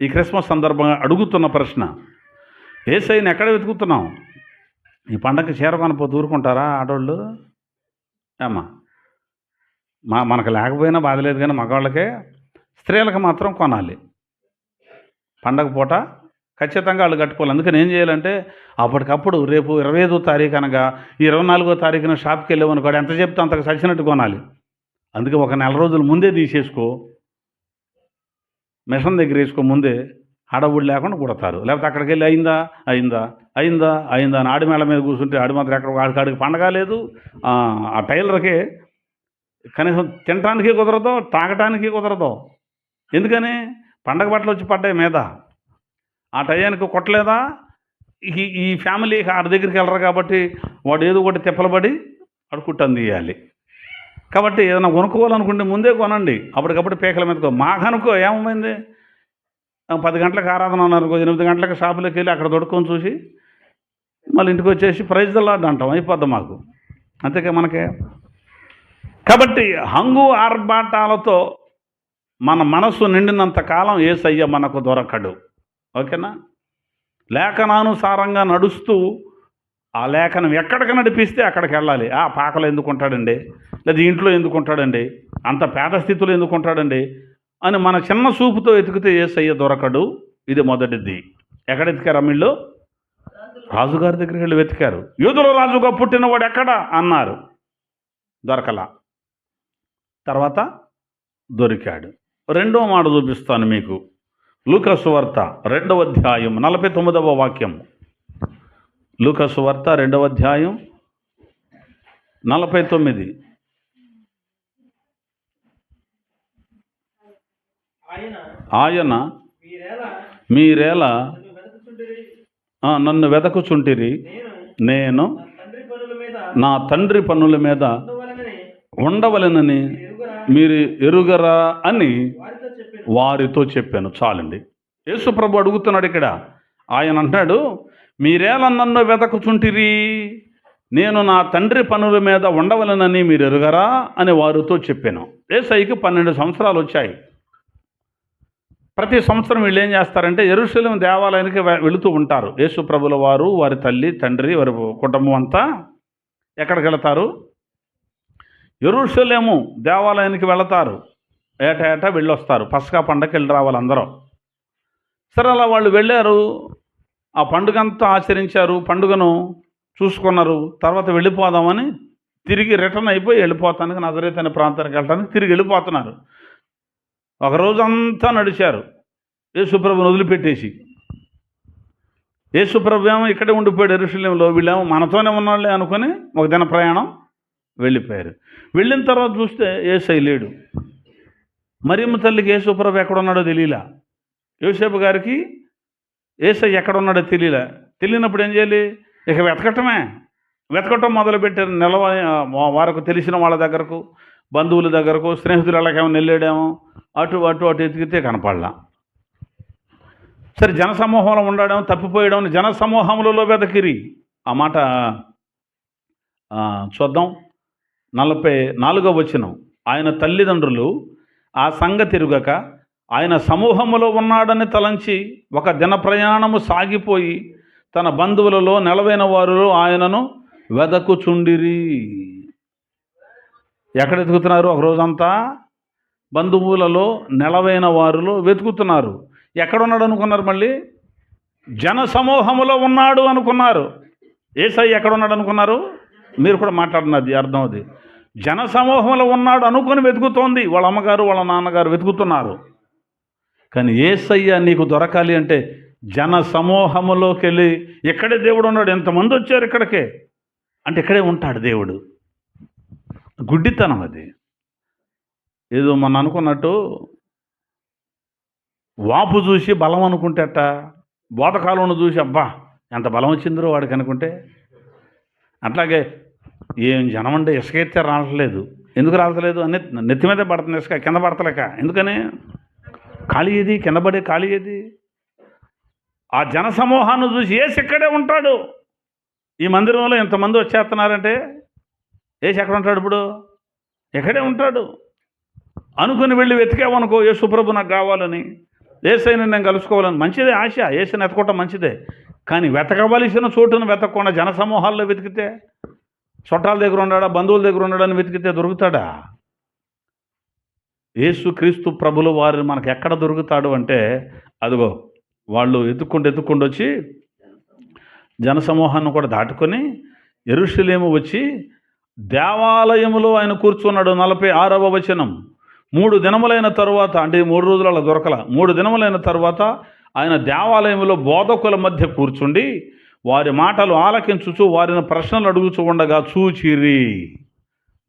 ఈ క్రిస్మస్ సందర్భంగా అడుగుతున్న ప్రశ్న, యేసయ్యను ఎక్కడ వెతుకుతున్నాం? ఈ పండగకి చీర కొనపోతే ఊరుకుంటారా ఆడవాళ్ళు? ఏమ్మా, మనకు లేకపోయినా బాధ లేదు, కానీ మగవాళ్ళకే, స్త్రీలకు మాత్రం కొనాలి. పండగ పూట ఖచ్చితంగా వాళ్ళు కట్టుకోవాలి. అందుకని ఏం చేయాలంటే అప్పటికప్పుడు రేపు 25వ తారీఖు అనగా 24వ తారీఖున షాప్కి వెళ్ళామనుకోడు, ఎంత చెప్తే అంతకు సచ్చినట్టు కొనాలి. అందుకే ఒక నెల రోజులు ముందే తీసేసుకో, మిషన్ దగ్గర వేసుకో, ముందే హడావుడి లేకుండా కుడతారు. లేకపోతే అక్కడికి వెళ్ళి అయిందా అయిందా అయిందా అయిందా అని ఆడి మేళ మీద కూర్చుంటే ఆడి మాత్రం ఎక్కడ ఆడికి పండగ లేదు. ఆ టైలర్కి కనీసం తినటానికి కుదరదు, తాగటానికి కుదరదు. ఎందుకని? పండగ బట్టలు వచ్చి పడ్డాయి మీద, ఆ టయానికి కొట్టలేదా? ఈ ఫ్యామిలీ ఆడి దగ్గరికి వెళ్ళరు కాబట్టి వాడు ఏదో ఒకటి తిప్పలబడి వాడు కుట్టని తీయాలి. కాబట్టి ఏదైనా కొనుక్కోవాలనుకుంటే ముందే కొనండి, అప్పటికప్పుడు పీకల మీద. మాకనుకో ఏమైంది, 10 గంటలకు ఆరాధన అన్నారనుకో, 8 గంటలకు షాపులోకి వెళ్ళి అక్కడ దొడుకొని చూసి మళ్ళీ ఇంటికి వచ్చేసి ప్రైజ్ దల్లాడు అంటాం, అయిపోద్ది మాకు. అంతేకా మనకే. కాబట్టి హంగు ఆర్భాటాలతో మన మనస్సు నిండినంత కాలం యేసయ్య మనకు దొరకడు. ఓకేనా? లేఖనానుసారంగా నడుస్తూ ఆ లేఖనం ఎక్కడికి నడిపిస్తే అక్కడికి వెళ్ళాలి. పాకలో ఎందుకు ఉంటాడండి, లేదా ఇంట్లో ఎందుకు ఉంటాడండి, అంత పేద స్థితిలో ఎందుకు ఉంటాడండి అని మన చిన్న చూపుతో వెతికితే యేసయ్య దొరకడు. ఇది మొదటిది. ఎక్కడ వెతికారు? అమ్మిళ్ళు రాజుగారి దగ్గరికి వెళ్ళి వెతికారు. యూదుల రాజుగా పుట్టినవాడు ఎక్కడా అన్నారు, దొరకలా. తర్వాత దొరికాడు. రెండో మాట చూపిస్తాను మీకు. లూకా సువార్త 2వ అధ్యాయం 49వ వాక్యం. లూకా సువార్త 2వ అధ్యాయం 49. ఆయన మీరేలా నన్ను వెదకుచుంటిరి, నేను నా తండ్రి పనుల మీద ఉండవలెనని మీరు ఎరుగరా అని వారితో చెప్పాను. చాలండి. యేసు ప్రభు అడుగుతున్నాడు ఇక్కడ. ఆయన అంటాడు, మీరేలా నన్ను వెదకుచుంటిరి, నేను నా తండ్రి పనుల మీద ఉండవలెనని మీరు ఎరుగరా అని వారితో చెప్పాను. యేసయ్యకి 12 సంవత్సరాలు వచ్చాయి. ప్రతి సంవత్సరం వీళ్ళు ఏం చేస్తారంటే యెరూషలేము దేవాలయానికి వెళుతూ ఉంటారు. యేసు ప్రభుల వారు, వారి తల్లి, తండ్రి, వారి కుటుంబం అంతా ఎక్కడికి వెళతారు? యెరూషలేము దేవాలయానికి వెళతారు. ఏటా వెళ్ళొస్తారు. పస్కా పండగకి వెళ్ళి రావాలి అందరూ. సరే, అలా వాళ్ళు వెళ్ళారు, ఆ పండుగ అంతా ఆచరించారు, పండుగను చూసుకున్నారు. తర్వాత వెళ్ళిపోదామని తిరిగి రిటర్న్ అయిపోయి వెళ్ళిపోతానికి నజరేతు అనే ప్రాంతానికి వెళ్ళడానికి తిరిగి వెళ్ళిపోతున్నారు. ఒక రోజంతా నడిచారు యేసుప్రభుని వదిలిపెట్టేసి. యేసుప్రభు ఏమో ఇక్కడే ఉండిపోయాడు యెరూషలేములో, వీళ్ళేమో మనతోనే ఉన్నాళ్ళే అనుకుని ఒక దిన ప్రయాణం వెళ్ళిపోయారు. వెళ్ళిన తర్వాత చూస్తే యేసయ్య లేడు. మరియమ్మ తల్లికి యేసుప్రభు ఎక్కడున్నాడో తెలియలా, యోసేపు గారికి యేసయ్య ఎక్కడున్నాడో తెలియలా. తెలియనప్పుడు ఏం చేయాలి? ఇక వెతకటం మొదలుపెట్టారు. వారికి తెలిసిన వాళ్ళ దగ్గరకు, బంధువుల దగ్గరకు, స్నేహితులు ఎలాగేమో వెళ్ళాడేమో, అటు ఎతికితే కనపడలా. సరే, జనసమూహంలో ఉండడం, తప్పిపోయడం, జనసమూహములలో వెతకిరి. ఆ మాట చూద్దాం. 44వ వచనం. ఆయన తల్లిదండ్రులు ఆ సంగతి ఎరుగక ఆయన సమూహములో ఉన్నాడని తలంచి ఒక దిన ప్రయాణము సాగిపోయి తన బంధువులలో నెలవైన వారిలో ఆయనను వెదకుచుండిరి. ఎక్కడ వెతుకుతున్నారు? ఒక రోజంతా బంధువులలో నెలవైన వారిలో వెతుకుతున్నారు. ఎక్కడున్నాడు అనుకున్నారు? మళ్ళీ జన సమూహములో ఉన్నాడు అనుకున్నారు. యేసయ్య ఎక్కడున్నాడు అనుకున్నారు? మీరు కూడా మాట్లాడినది అర్థం. అది జన సమూహంలో ఉన్నాడు అనుకుని వెతుకుతోంది. వాళ్ళ అమ్మగారు, వాళ్ళ నాన్నగారు వెతుకుతున్నారు. కానీ యేసయ్య నీకు దొరకాలి అంటే జన సమూహములోకి వెళ్ళి, ఎక్కడే దేవుడు ఉన్నాడు, ఎంతమంది వచ్చారు ఇక్కడికే అంటే ఇక్కడే ఉంటాడు దేవుడు. గుడ్డితనం అది. ఏదో మొన్న అనుకున్నట్టు వాపు చూసి బలం అనుకుంటేట, బోధకాలను చూసి అబ్బా ఎంత బలం వచ్చిందో వాడికి అనుకుంటే, అట్లాగే ఏం జనం అంటే ఇసుక ఎత్తే రావట్లేదు. ఎందుకు రావట్లేదు? అని నెత్తి మీదే పడుతుంది ఇసుక, కింద పడతలేక. ఎందుకని? ఖాళీ ఏది, కింద పడే ఖాళీ ఏది? ఆ జన సమూహాన్ని చూసి ఏసు ఇక్కడే ఉంటాడు. ఈ మందిరంలో ఎంతమంది వచ్చేస్తున్నారంటే ఏసు ఎక్కడ ఉంటాడు? ఇప్పుడు ఎక్కడే ఉంటాడు అనుకుని వెళ్ళి వెతికావనుకో, యేసుప్రభు నాకు కావాలని, యేసయ్యని నేను కలుసుకోవాలని. మంచిదే ఆశ, యేసుని ఎత్తుకోవటం మంచిదే. కానీ వెతకవలసిన చోటును వెతకకుండా జన సమూహాల్లో వెతికితే, చుట్టాల దగ్గర ఉన్నాడా, బంధువుల దగ్గర ఉన్నాడని వెతికితే దొరుకుతాడా? యేసుక్రీస్తు ప్రభులు వారిని మనకు ఎక్కడ దొరుకుతాడు అంటే, అదిగో వాళ్ళు ఎత్తుక్కుంటూ వచ్చి జనసమూహాన్ని కూడా దాటుకొని యెరూషలేము వచ్చి దేవాలయములో ఆయన కూర్చున్నాడు. 46వ వచనం. 3 దినములైన తరువాత, అంటే 3 రోజులు అలా దొరకల, 3 దినములైన తరువాత ఆయన దేవాలయంలో బోధకుల మధ్య కూర్చుండి వారి మాటలు ఆలకించుచు వారిని ప్రశ్నలు అడుగుచూ ఉండగా చూచిరి.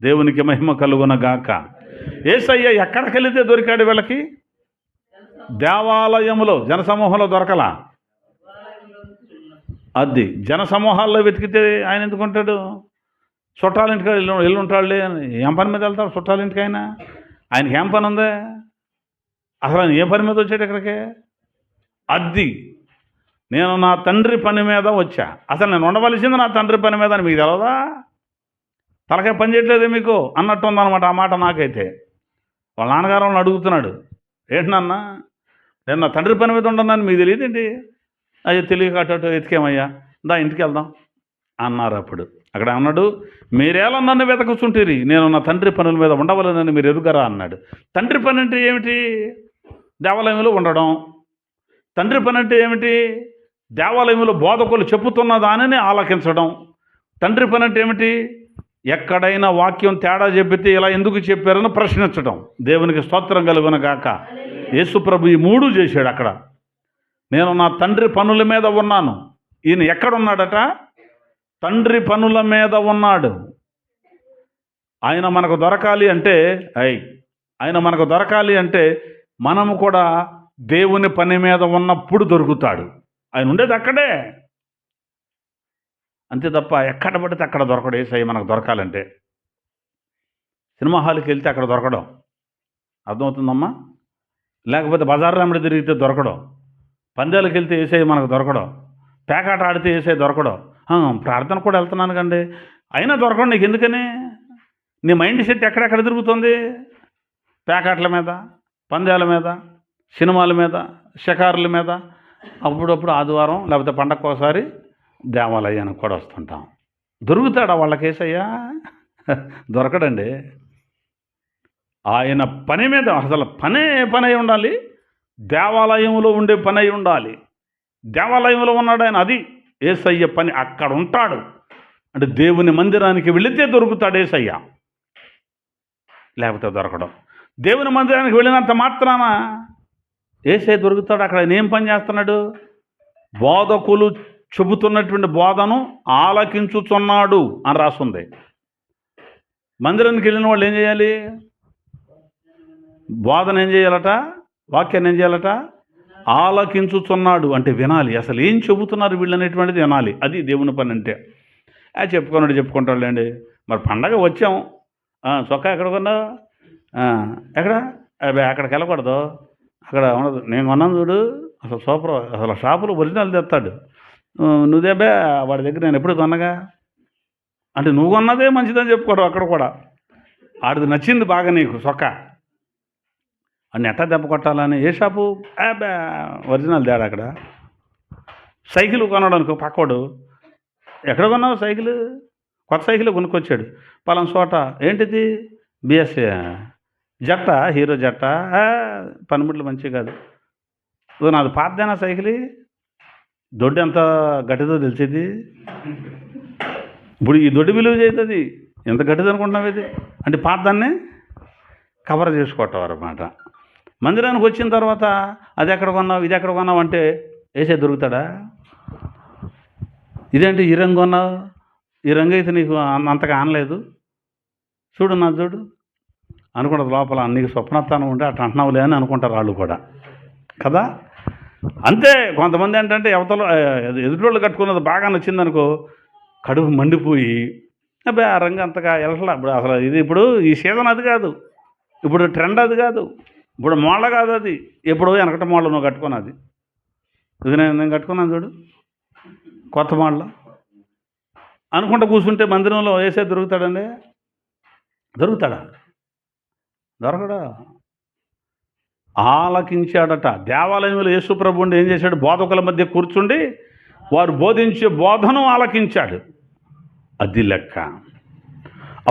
దేవునికి మహిమ కలుగునగాక. యేసయ్య ఎక్కడికి వెళితే దొరికాడు వీళ్ళకి? దేవాలయములో. జనసమూహంలో దొరకలా. అది జనసమూహాల్లో వెతికితే ఆయన ఎందుకుంటాడు? చుట్టాలింటికి వెళ్ళి ఉంటాడులే. ఏం పని మీద వెళ్తాడు చుట్టాలింటికి? ఆయనకి ఏం పని ఉందే? అసలు ఆయన ఏ పని మీద వచ్చాడు ఇక్కడికి? అది నేను నా తండ్రి పని మీద వచ్చా. అసలు నేను ఉండవలసింది నా తండ్రి పని మీద అని మీకు తెలవదా? తలకాయ పని చేయట్లేదే మీకు అన్నట్టు ఉందన్నమాట ఆ మాట నాకైతే. వాళ్ళ నాన్నగారు వాళ్ళని అడుగుతున్నాడు, ఏంటి నాన్న నేను నా తండ్రి పని మీద ఉండన్నాను మీకు తెలియదేంటి? అయ్యో తెలియక అటు ఎతికేమయ్యా, దా ఇంటికి వెళ్దాం అన్నారు. అప్పుడు అక్కడ అన్నాడు, మీరేలా నన్ను వెతకుచుంటిరి, నేను నా తండ్రి పనుల మీద ఉండవలనని మీరు ఎరుగరా అన్నాడు. తండ్రి పని అంటే ఏమిటి? దేవాలయంలో ఉండడం. తండ్రి పని అంటే ఏమిటి? దేవాలయంలో బోధకులు చెప్పుతున్న దానిని ఆలకించడం. తండ్రి పని అంటే ఏమిటి? ఎక్కడైనా వాక్యం తేడా చెప్పితే ఇలా ఎందుకు చెప్పారని ప్రశ్నించడం. దేవునికి స్తోత్రం కలుగునగాక. యేసుప్రభు ఈ 3 చేశాడు అక్కడ. నేను నా తండ్రి పనుల మీద ఉన్నాను. ఈయన ఎక్కడున్నాడట? తండ్రి పనుల మీద ఉన్నాడు. ఆయన మనకు దొరకాలి అంటే ఆయన మనకు దొరకాలి అంటే మనము కూడా దేవుని పని మీద ఉన్నప్పుడు దొరుకుతాడు. ఆయన ఉండేది అక్కడే, అంతే తప్ప ఎక్కడ పడితే అక్కడ దొరకడు. యేసయ్య మనకు దొరకాలంటే సినిమా హాల్కి వెళ్తే అక్కడ దొరకడం, అర్థమవుతుందమ్మా? లేకపోతే బజార్ రామిడి తిరిగితే దొరకడం, పందాలకు వెళ్తే యేసయ్య మనకు దొరకడం, పేకాట ఆడితే యేసయ్య దొరకడం. ప్రార్థన కూడా వెళ్తున్నాను కండి, అయినా దొరకడం. నీకు ఎందుకని? నీ మైండ్ సెట్ ఎక్కడెక్కడ తిరుగుతుంది? పేకాట్ల మీద, పందాల మీద, సినిమాల మీద, షికారుల మీద. అప్పుడప్పుడు ఆదివారం లేకపోతే పండగకోసారి దేవాలయానికి కూడా వస్తుంటాం. దొరుకుతాడా వాళ్ళకి యేసయ్యా? దొరకడండి. ఆయన పని మీద అసలు పని అయి ఉండాలి. దేవాలయంలో ఉండే పని అయి ఉండాలి. దేవాలయంలో ఉన్నాడు ఆయన. అది యేసయ్య పని. అక్కడ ఉంటాడు అంటే దేవుని మందిరానికి వెళితే దొరుకుతాడు యేసయ్య, లేకపోతే దొరకడం. దేవుని మందిరానికి వెళ్ళినంత మాత్రాన యేసయ్య దొరుకుతాడు. అక్కడ ఆయన ఏం పని చేస్తున్నాడు? బోధకులు చెబుతున్నటువంటి బోధను ఆలకించుచున్నాడు అని రాస్తుంది. మందిరానికి వెళ్ళిన వాళ్ళు ఏం చేయాలి? బోధన ఏం చేయాలట? వాక్యాన్ని ఏం చేయాలట? ఆలకించుచున్నాడు అంటే వినాలి. అసలు ఏం చెబుతున్నారు వీళ్ళు అనేటువంటిది వినాలి. అది దేవుని పని అంటే. చెప్పుకుంటాడులేండి. మరి పండగ వచ్చాం, చొక్కా ఎక్కడ కొన్నావు? ఎక్కడ? అక్కడికి వెళ్ళకూడదు, అక్కడ ఉండదు. నేను కొన్నాను చూడు, అసలు సూపర్, అసలు షాపులో ఒరిజినల్ తెస్తాడు. నువ్వేబే వాడి దగ్గర నేను ఎప్పుడు కొన్నగా అంటే నువ్వు కొన్నదే మంచిదని చెప్పుకోవడం. అక్కడ కూడా ఆడిది నచ్చింది బాగా నీకు చొక్కా అని ఎట్టా దెబ్బ కొట్టాలని. ఏ షాపు? ఒరిజినల్ తేడా. అక్కడ సైకిల్ కొన్నాడు అనుకో, పక్కోడు ఎక్కడ కొన్నావు సైకిల్? కొత్త సైకిల్ కొనుక్కొచ్చాడు పలానా చోట. ఏంటిది? బిఎస్ఏ జట్ట, హీరో జట్ట. పనిముట్లు మంచివి కాదు. నాది పాతదేనా సైకిల్? దొడ్డు ఎంత గట్టిదో తెలిసేది. ఇప్పుడు ఈ దొడ్డు విలువ చేస్తుంది. ఎంత గట్టిది అనుకుంటున్నావు ఇది అంటే పాతదాన్ని కవర్ చేసుకోవటం అన్నమాట. మందిరానికి వచ్చిన తర్వాత అది ఎక్కడ కొన్నావు, ఇది ఎక్కడ కొన్నావు అంటే యేసయ్య దొరుకుతాడా? ఇదేంటి ఈ రంగు కొన్నావు? ఈ రంగు అయితే నీకు అంతగా ఆనలేదు, చూడు నా చూడు అనుకుంటుంది లోపల. నీకు స్వప్నత్వానం ఉంటే అట్లా అంటున్నావులే అని అనుకుంటారు వాళ్ళు కూడా కదా. అంతే. కొంతమంది ఏంటంటే ఎదుటోళ్ళు కట్టుకున్నది బాగా నచ్చిందనుకో, కడుపు మండిపోయి అబ్బాయి ఆ రంగు అంతగా వెళ్ళట్లా. ఇప్పుడు అసలు ఇది ఇప్పుడు ఈ సీజన్ అది కాదు, ఇప్పుడు ట్రెండ్ అది కాదు, ఇప్పుడు మోళ్ళ కాదు అది. ఎప్పుడు వెనకటి మోళ్ళ నువ్వు కట్టుకున్నది. ఇది నేను కట్టుకున్నాను చూడు కొత్త మోళ్ళ అనుకుంటా కూర్చుంటే మందిరంలో యేసయ్య దొరుకుతాడండి? దొరుకుతాడా? దొరకడా. ఆలకించాడట. దేవాలయంలో యేసుప్రభువుని ఏం చేశాడు? బోధకుల మధ్య కూర్చుండి వారు బోధించే బోధను ఆలకించాడు. అది లెక్క.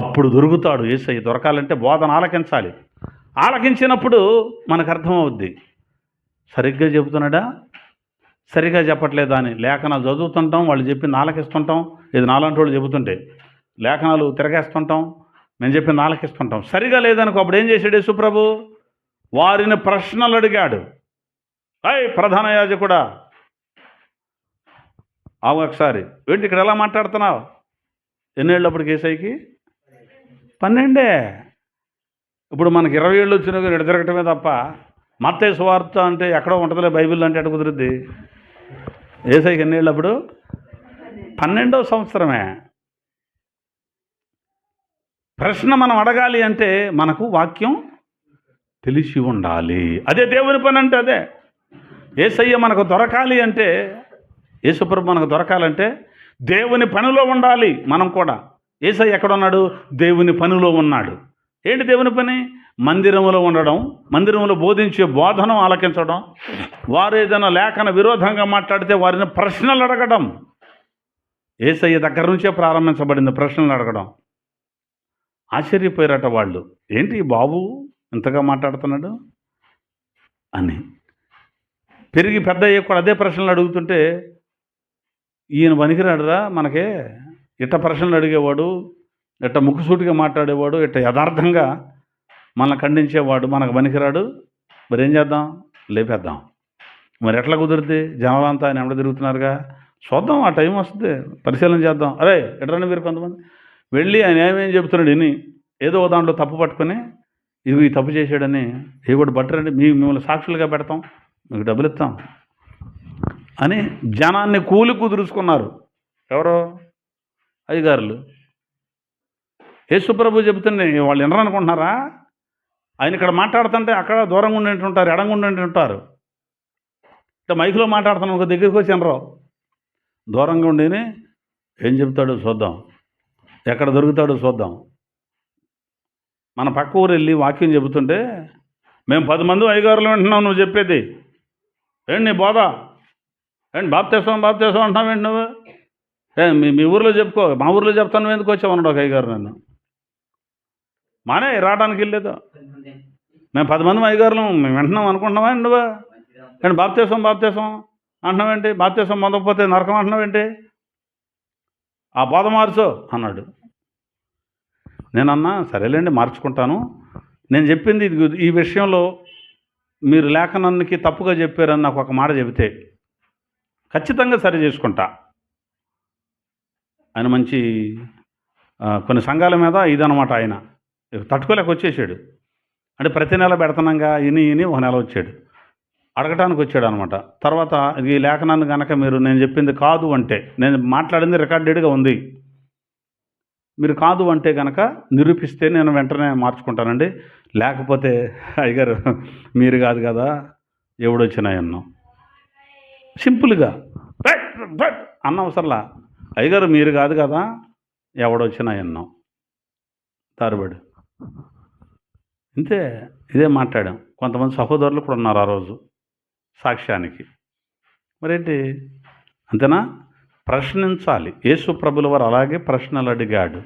అప్పుడు దొరుకుతాడు యేసయ్య. దొరకాలంటే బోధన ఆలకించాలి. ఆలకించినప్పుడు మనకు అర్థమవుద్ది, సరిగ్గా చెబుతున్నాడా సరిగ్గా చెప్పట్లేదా అని. లేఖనాలు చదువుతుంటాం, వాళ్ళు చెప్పింది ఆలకిస్తుంటాం. ఇది నాలాంటి వాళ్ళు చెబుతుంటే లేఖనాలు తిరగేస్తుంటాం, మేము చెప్పింది ఆలకిస్తుంటాం. సరిగా లేదనుకో అప్పుడు ఏం చేశాడు యేసుప్రభు? వారిని ప్రశ్నలు అడిగాడు. ప్రధాన యాజకుడా, ఒకసారి ఏంటి ఇక్కడ ఎలా మాట్లాడుతున్నావు? ఎన్నేళ్ళప్పుడు కేసైకి 12. ఇప్పుడు మనకి 20 ఏళ్ళు వచ్చినా కానీ ఎడ తిరగటమే తప్ప మత్తయి సువార్త అంటే ఎక్కడో ఉంటుందిలే, బైబిల్ అంటే ఎట కుదురుద్ది? ఏసైకి ఎన్నేళ్ళప్పుడు? 12వ సంవత్సరమే. ప్రశ్న మనం అడగాలి అంటే మనకు వాక్యం తెలిసి ఉండాలి. అదే దేవుని పని అంటే అదే. యేసయ్య మనకు దొరకాలి అంటే, యేసుప్రభు మనకు దొరకాలంటే దేవుని పనిలో ఉండాలి మనం కూడా. యేసయ్య ఎక్కడ ఉన్నాడు? దేవుని పనిలో ఉన్నాడు. ఏంటి దేవుని పని? మందిరంలో ఉండడం, మందిరంలో బోధించే బోధనం ఆలకించడం, వారు ఏదైనా లేఖన విరోధంగా మాట్లాడితే వారిని ప్రశ్నలు అడగడం. యేసయ్య దగ్గర నుంచే ప్రారంభించబడింది ప్రశ్నలు అడగడం. ఆశ్చర్యపోయారట వాళ్ళు, ఏంటి బాబు ఇంతగా మాట్లాడుతున్నాడు అని. పెరిగి పెద్ద అయ్యే కూడా అదే ప్రశ్నలు అడుగుతుంటే, ఈయన పనికిరాడురా మనకే, ఇట్ట ప్రశ్నలు అడిగేవాడు, ఇట్ట ముక్కుసూటిగా మాట్లాడేవాడు, ఇట్ట యథార్థంగా మనల్ని ఖండించేవాడు మనకు పనికిరాడు. మరి ఏం చేద్దాం? లేపేద్దాం. మరి ఎట్లా కుదురుద్ది? జనాలంతా ఆయన ఎండ తిరుగుతున్నారుగా, చూద్దాం, ఆ టైం వస్తుంది, పరిశీలన చేద్దాం. అరే ఎట్రండి మీరు కొంతమంది వెళ్ళి ఆయన ఏమేం చెబుతున్నాడు అని ఏదో దాంట్లో తప్పు పట్టుకొని, ఇది ఈ తప్పు చేశాడని ఏ కూడా బట్టరండి, మిమ్మల్ని సాక్షులుగా పెడతాం, మీకు డబ్బులు ఇస్తాం అని జనాన్ని కూలి కుదురుచుకున్నారు. ఎవరో అయ్యగారులు. యేసుప్రభు చెబుతుండే వాళ్ళు వినరు అనుకుంటున్నారా? ఆయన ఇక్కడ మాట్లాడుతుంటే అక్కడ దూరంగా ఉండి ఎడంగా ఉండి ఉంటారు. ఇట్లా మైకులో మాట్లాడుతున్నాం, ఒక దగ్గరికి వచ్చి వినరు, దూరంగా ఉండిని ఏం చెప్తాడో చూద్దాం, ఎక్కడ దొరుకుతాడో చూద్దాం. మన పక్క ఊరు వెళ్ళి వాక్యం చెబుతుంటే మేము 10 మంది అయ్యగారులు వింటున్నావు, నువ్వు చెప్పేది ఏంటి నీ బోధ ఏంటి? బాప్తీసం అంటున్నావు ఏంటి నువ్వు? మీ ఊరిలో చెప్పుకో, మా ఊరిలో చెప్తాను, నువ్వు ఎందుకు వచ్చావు అన్నాడు ఒక అయ్యగారు. నన్ను మానే రావడానికి వెళ్ళలేదు. మేము 10 మంది అయ్యగారులు మేము వింటున్నాం అనుకుంటున్నావా నువ్వు? ఏంటి బాప్తీసం అంటున్నావేంటి? బాప్తీసం పొందకపోతే నరకం అంటున్నావేంటి? ఆ బోధ మార్చు అన్నాడు. నేనన్నా సరేలేండి మార్చుకుంటాను, నేను చెప్పింది ఇది, ఈ విషయంలో మీరు లేఖనానికి తప్పుగా చెప్పారని నాకు ఒక మాట చెబితే ఖచ్చితంగా సరి చేసుకుంటా. ఆయన మంచి కొన్ని సంఘాల మీద ఇదనమాట, ఆయన తట్టుకోలేక వచ్చేసాడు. అంటే ప్రతి నెల పెడుతున్నాగా ఇని ఒక నెల వచ్చాడు, అడగటానికి వచ్చాడు అనమాట. తర్వాత ఈ లేఖనాన్ని కనుక మీరు నేను చెప్పింది కాదు అంటే, నేను మాట్లాడింది రికార్డెడ్గా ఉంది, మీరు కాదు అంటే కనుక నిరూపిస్తే నేను వెంటనే మార్చుకుంటానండి, లేకపోతే అయ్యగారు మీరు కాదు కదా ఎవడొచ్చినాయన్నాం. సింపుల్గా అన్నవసరంలా, అయ్యగారు మీరు కాదు కదా ఎవడొచ్చినాయన్నాం, తారుబడి ఇంతే. ఇదే మాట్లాడాం. కొంతమంది సహోదరులు కూడా ఉన్నారు ఆ రోజు సాక్ష్యానికి. మరేంటి అంతేనా? ప్రశ్నించాలి. యేసు ప్రభుల వారు అలాగే ప్రశ్నలు అడిగాడు.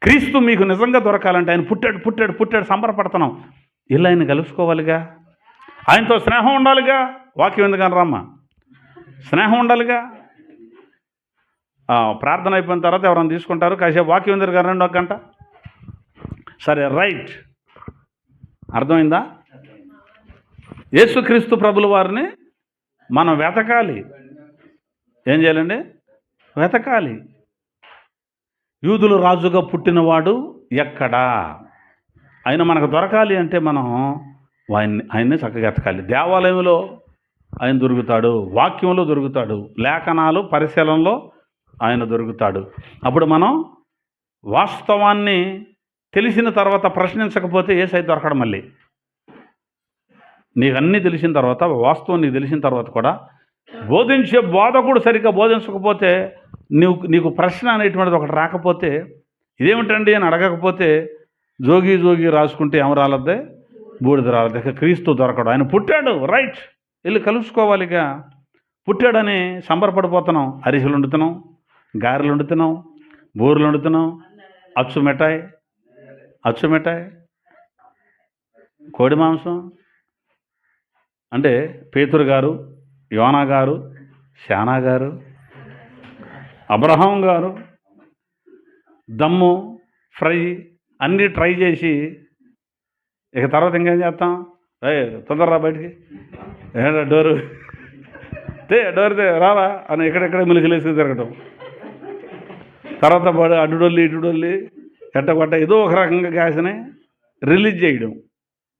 క్రీస్తు మీకు నిజంగా దొరకాలంటే ఆయన పుట్టాడు సంబరపడుతున్నాం, ఇలా ఆయన కలుసుకోవాలిగా, ఆయనతో స్నేహం ఉండాలిగా. వాక్యం ఎందుకని రమ్మ, స్నేహం ఉండాలిగా. ప్రార్థన అయిపోయిన తర్వాత ఎవరైనా తీసుకుంటారు, కాసేపు వాక్యం ఎందుకు రండి, 1 గంట. సరే రైట్, అర్థమైందా? యేసుక్రీస్తు ప్రభుల వారిని మనం వెతకాలి. ఏం చేయాలండి? వెతకాలి. యూదుల రాజుగా పుట్టినవాడు ఎక్కడా? ఆయన మనకు దొరకాలి అంటే మనం ఆయన్ని చక్కగా వెతకాలి. దేవాలయంలో ఆయన దొరుకుతాడు, వాక్యంలో దొరుకుతాడు, లేఖనాలు పరిశీలనలో ఆయన దొరుకుతాడు. అప్పుడు మనం వాస్తవాన్ని తెలిసిన తర్వాత ప్రశ్నించకపోతే యేసయ్య దొరకడం. మళ్ళీ నీకు అన్నీ తెలిసిన తర్వాత, వాస్తవం నీకు తెలిసిన తర్వాత కూడా బోధించే బోధకుడు సరిగ్గా బోధించకపోతే, నీకు ప్రశ్న అనేటువంటిది ఒకటి రాకపోతే, ఇదేమిటండి అని అడగకపోతే, జోగి రాసుకుంటే ఏం రాలద్దే, బూడిద రాలద్దే. క్రీస్తు దొరకడు. ఆయన పుట్టాడు, రైట్, వెళ్ళి కలుసుకోవాలిగా. పుట్టాడని సంబరపడిపోతున్నాం, అరిసెలు వండుతున్నాం, గారెలు వండుతున్నాం, బూరెలు వండుతున్నాం, అచ్చు మిఠాయి కోడి మాంసం అంటే పేతురు గారు, యోనా గారు, శానా గారు, అబ్రహాం గారు దమ్ము ఫ్రై అన్నీ ట్రై చేసి ఇక తర్వాత ఇంకేం చేస్తాం? తొందరరా బయటికి, డోరు డోర్ రారా అని ఎక్కడెక్కడ మిలికిలేసి తిరగటం. తర్వాత అడ్డుడొల్లి ఇటుడొల్లి ఎట్టగొట్ట ఏదో ఒక రకంగా గ్యాస్ని రిలీజ్ చేయడం.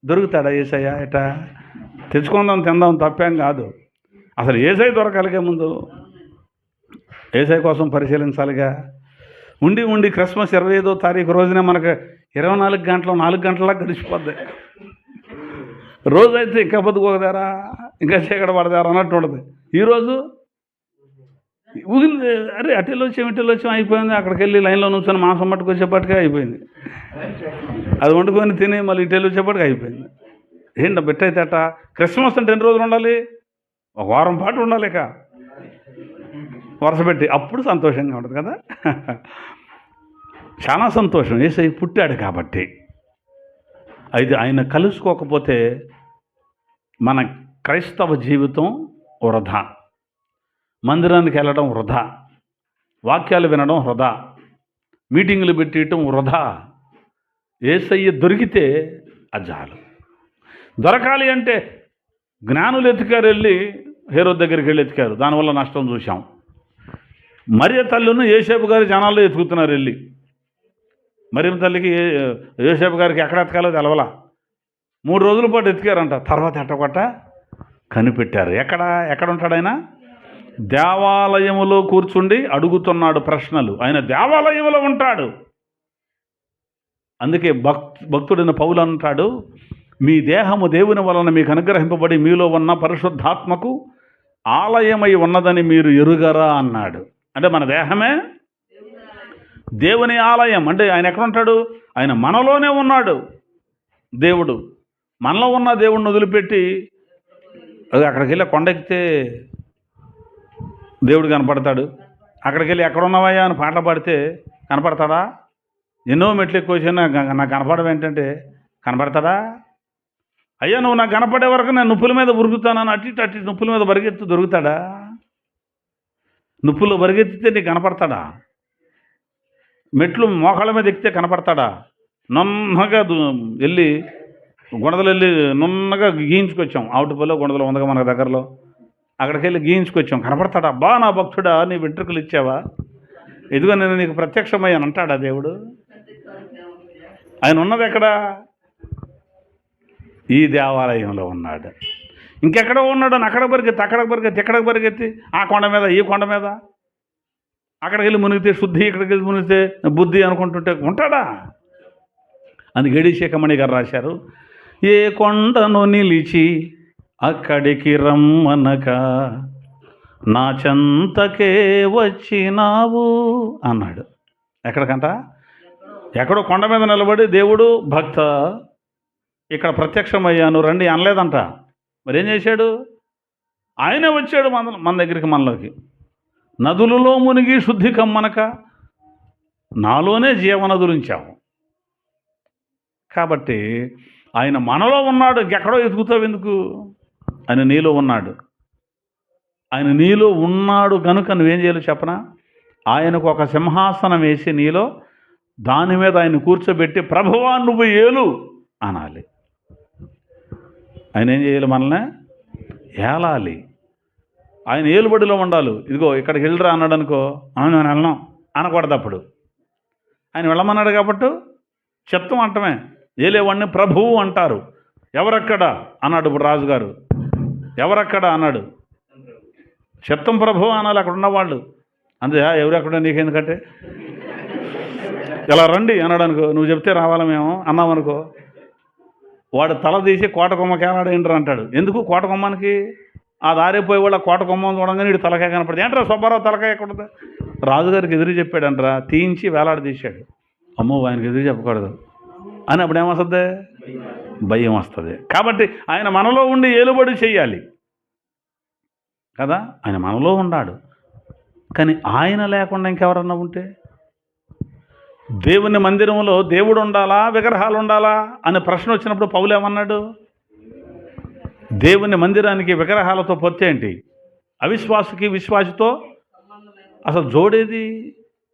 దొరుకుతాడా ఏసయ్య? ఎట్టా తెచ్చుకుందాం తిందాం, తప్పేం కాదు. అసలు ఏసై దొరకాలిగా ముందు ఏసై కోసం పరిశీలించాలిగా. ఉండి క్రిస్మస్ 25వ తారీఖు రోజునే మనకు 24 గంటలు 4 గంటలా గడిచిపోద్ది. రోజైతే ఇంకా బతుకోదారా, ఇంకా చీకటి పడదారా అన్నట్టు ఉండదు. ఈరోజు ఊగిలి అరే అటెళ్ళు వచ్చాం అయిపోయింది. అక్కడికి వెళ్ళి లైన్లో నుంచొని మాంసం పట్టుకొచ్చేపట్టుకే అయిపోయింది. అది వండుకొని తిని మళ్ళీ ఇటెళ్ళు వచ్చేపట్టుకు అయిపోయింది. ఏంటో బెట్టయితే అట్ట. క్రిస్మస్ అంటే ఎన్ని రోజులు ఉండాలి? ఒక వారం పాటు ఉండాలి. ఇక వరుస పెట్టి అప్పుడు సంతోషంగా ఉంటుంది కదా. చాలా సంతోషం యేసయ్య పుట్టాడు కాబట్టి. అయితే ఆయన కలుసుకోకపోతే మన క్రైస్తవ జీవితం వృధా. మందిరానికి వెళ్ళడం వృధా, వాక్యాలు వినడం వృధా, మీటింగులు పెట్టేయటం వృధా. యేసయ్య దొరికితే అది చాలు. దొరకాలి అంటే జ్ఞానులు ఎత్తుకారు, వెళ్ళి హేరోదు దగ్గరికి వెళ్ళి ఎత్తుకారు, దానివల్ల నష్టం చూసాం. మరియ తల్లిను యోసేపు గారి జనాల్లో ఎత్తుకుతున్నారు వెళ్ళి. మరియ తల్లికి యోసేపు గారికి ఎక్కడ ఎత్తకాలో తెలవలా. 3 రోజుల పాటు ఎత్తికారంట. తర్వాత ఎట్టకొట్ట కనిపెట్టారు. ఎక్కడ ఉంటాడు ఆయన? దేవాలయములో కూర్చుండి అడుగుతున్నాడు ప్రశ్నలు. ఆయన దేవాలయంలో ఉంటాడు. అందుకే భక్తుడైన పౌలు అంటాడు, మీ దేహము దేవుని వలన మీకు అనుగ్రహింపబడి మీలో ఉన్న పరిశుద్ధాత్మకు ఆలయమై ఉన్నదని మీరు ఎరుగరా అన్నాడు. అంటే మన దేహమే దేవుని ఆలయం. అంటే ఆయన ఎక్కడ ఉంటాడు? ఆయన మనలోనే ఉన్నాడు. దేవుడు మనలో ఉన్న దేవుడిని వదిలిపెట్టి అక్కడికి వెళ్ళి కొండెక్కితే దేవుడు కనపడతాడు. అక్కడికి వెళ్ళి ఎక్కడున్నావయ్యా అని పాటలు పాడితే కనపడతాడా? ఎన్నో మెట్లు ఎక్కువ వచ్చినా నాకు కనపడడం ఏంటంటే కనపడతాడా? అయ్యా నువ్వు నాకు కనపడే వరకు నేను నుప్పుల మీద ఉరుకుతానని అట్టి నుప్పుల మీద బరిగెత్తి దొరుకుతాడా? నుప్పులు బరిగెత్తితే నీకు కనపడతాడా? మెట్లు మోకాళ్ళ మీద ఎక్కితే కనపడతాడా? నున్నగా వెళ్ళి గుణదలు వెళ్ళి నున్నగా గీయించుకొచ్చాం. ఆవుటిపల్లిలో గుణదలు ఉందగా మనకు దగ్గరలో. అక్కడికి వెళ్ళి గీయించుకొచ్చాం. కనపడతాడా? అబ్బా నా భక్తుడా, నీ వెంట్రుకలు ఇచ్చావా? ఇదిగో నేను నీకు ప్రత్యక్షమయ్యాను అంటాడా దేవుడు? ఆయన ఉన్నది ఎక్కడ? ఈ దేవాలయంలో ఉన్నాడు. ఇంకెక్కడ ఉన్నాడు అని అక్కడికి పరిగెత్తి ఎక్కడికి పరిగెత్తి ఆ కొండ మీద ఈ కొండ మీద అక్కడికి వెళ్ళి మునిగితే శుద్ధి, ఇక్కడికి వెళ్ళి మునిగితే బుద్ధి అనుకుంటుంటే ఉంటాడా? అందుకే ఏడీశేఖమణి గారు రాశారు, ఏ కొండను నిలిచి అక్కడికి రమ్మనక నా చెంతకే వచ్చినావు అన్నాడు. ఎక్కడికంట? ఎక్కడో కొండ మీద నిలబడి దేవుడు భక్త ఇక్కడ ప్రత్యక్షమయ్యాను రండి అనలేదంట. మరి ఏం చేశాడు? ఆయనే వచ్చాడు మన దగ్గరికి, మనలోకి. నదులలో మునిగి శుద్ధి కమ్మనక నాలోనే జీవనదులుంచాము. కాబట్టి ఆయన మనలో ఉన్నాడు. ఇంకెక్కడో ఎదుగుతావు ఎందుకు? ఆయన నీలో ఉన్నాడు. ఆయన నీలో ఉన్నాడు కనుక నువ్వేం చేయాలో చెప్పనా? ఆయనకు ఒక సింహాసనం వేసి నీలో దాని మీద ఆయన కూర్చోబెట్టి ప్రభువా నువ్వు ఏలు అనాలి. ఆయన ఏం చేయాలి? మనల్ని ఏలాలి. ఆయన ఏలుబడిలో ఉండాలి. ఇదిగో ఇక్కడికి వెళ్ళరా అన్నాడు అనుకో, అవును నేను వెళ్ళను అనకూడదు. అప్పుడు ఆయన వెళ్ళమన్నాడు కాబట్టి చిత్తం అంటమే. ఏలేవాడిని ప్రభువు అంటారు. ఎవరక్కడ అన్నాడు ఇప్పుడు రాజుగారు. ఎవరక్కడ అన్నాడు. చిత్తం ప్రభువు అనాలి అక్కడ ఉన్నవాళ్ళు. అంతే. ఎవరెక్కడ నీకెందుకంటే ఇలా రండి అన్నాడు అనుకో, నువ్వు చెప్తే రావాలా మేము అన్నామనుకో, వాడు తల తీసి కోట కొమ్మకి ఏనాడు ఏంటరా అంటాడు. ఎందుకు కోట కొమ్మానికి? ఆ దారిపోయే వాళ్ళ కోట కొమ్మని చూడంగానే వీడు తలకాయ కనపడుతుంది. ఏంట్రా సుబ్బారావు తలకాయ ఎక్కడుంది? రాజుగారికి ఎదురు చెప్పాడంటరా, తీయించి వేలాడ తీశాడు. అమ్మో ఆయనకి ఎదురు చెప్పకూడదు అని అప్పుడు ఏమొస్తుంది? భయం వస్తుంది. కాబట్టి ఆయన మనలో ఉండి ఏలుబడి చెయ్యాలి కదా. ఆయన మనలో ఉన్నాడు. కానీ ఆయన లేకుండా ఇంకెవరన్నా ఉంటే దేవుని మందిరంలో దేవుడు ఉండాలా, విగ్రహాలు ఉండాలా అనే ప్రశ్న వచ్చినప్పుడు పౌలు ఏమన్నాడు? దేవుని మందిరానికి విగ్రహాలతో పొత్తు ఏంటి? అవిశ్వాసకి విశ్వాసితో అసలు జోడేది?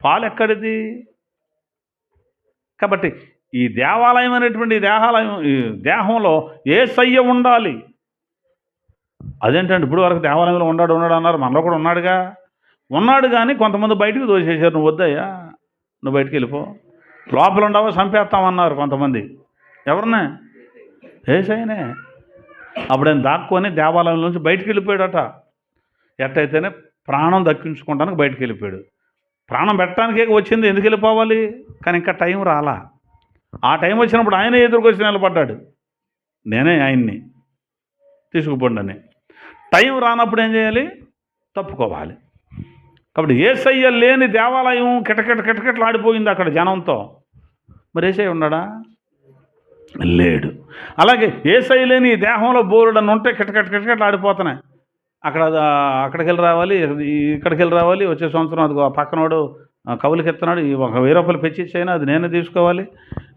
పాలు ఎక్కడిది? కాబట్టి ఈ దేవాలయం అనేటువంటి ఈ దేహంలో యేసయ్య ఉండాలి. అదేంటంటే ఇప్పుడు వరకు దేవాలయంలో ఉన్నాడు అన్నారు, మనలో కూడా ఉన్నాడుగా. ఉన్నాడు కానీ కొంతమంది బయటికి దోసేశారు. నువ్వు వద్దయ్యా, నువ్వు బయటికి వెళ్ళిపో, లోపల ఉండవా చంపేస్తామన్నారు కొంతమంది. ఎవరినే? యేసయ్యనే. అప్పుడు ఆయన దాక్కొని దేవాలయం నుంచి బయటికి వెళ్ళిపోయాడట. ఎట్టయితేనే ప్రాణం దక్కించుకోవడానికి బయటికి వెళ్ళిపోయాడు. ప్రాణం పెట్టడానికే వచ్చింది, ఎందుకు వెళ్ళిపోవాలి? కానీ ఇంకా టైం రాలా. ఆ టైం వచ్చినప్పుడు ఆయన ఎదురుకొచ్చి నిలబడ్డాడు, నేనే ఆయన్ని తీసుకుపోండి అని. టైం రానప్పుడు ఏం చేయాలి? తప్పుకోవాలి. కాబట్టి యేసయ్య లేని దేవాలయం కిటకిటలు ఆడిపోయింది అక్కడ జనంతో. మరి యేసయ్య ఉన్నాడా? లేడు. అలాగే యేసయ్య లేని దేహంలో బోరుడని ఉంటే కిటకిటలు ఆడిపోతున్నాయి. అక్కడికి వెళ్ళి రావాలి, ఇక్కడికి వెళ్ళి రావాలి, వచ్చే సంవత్సరం అది పక్కనోడు కవులకి ఎత్తున్నాడు, ₹1000 పెంచిచ్చైనా అది నేనే తీసుకోవాలి,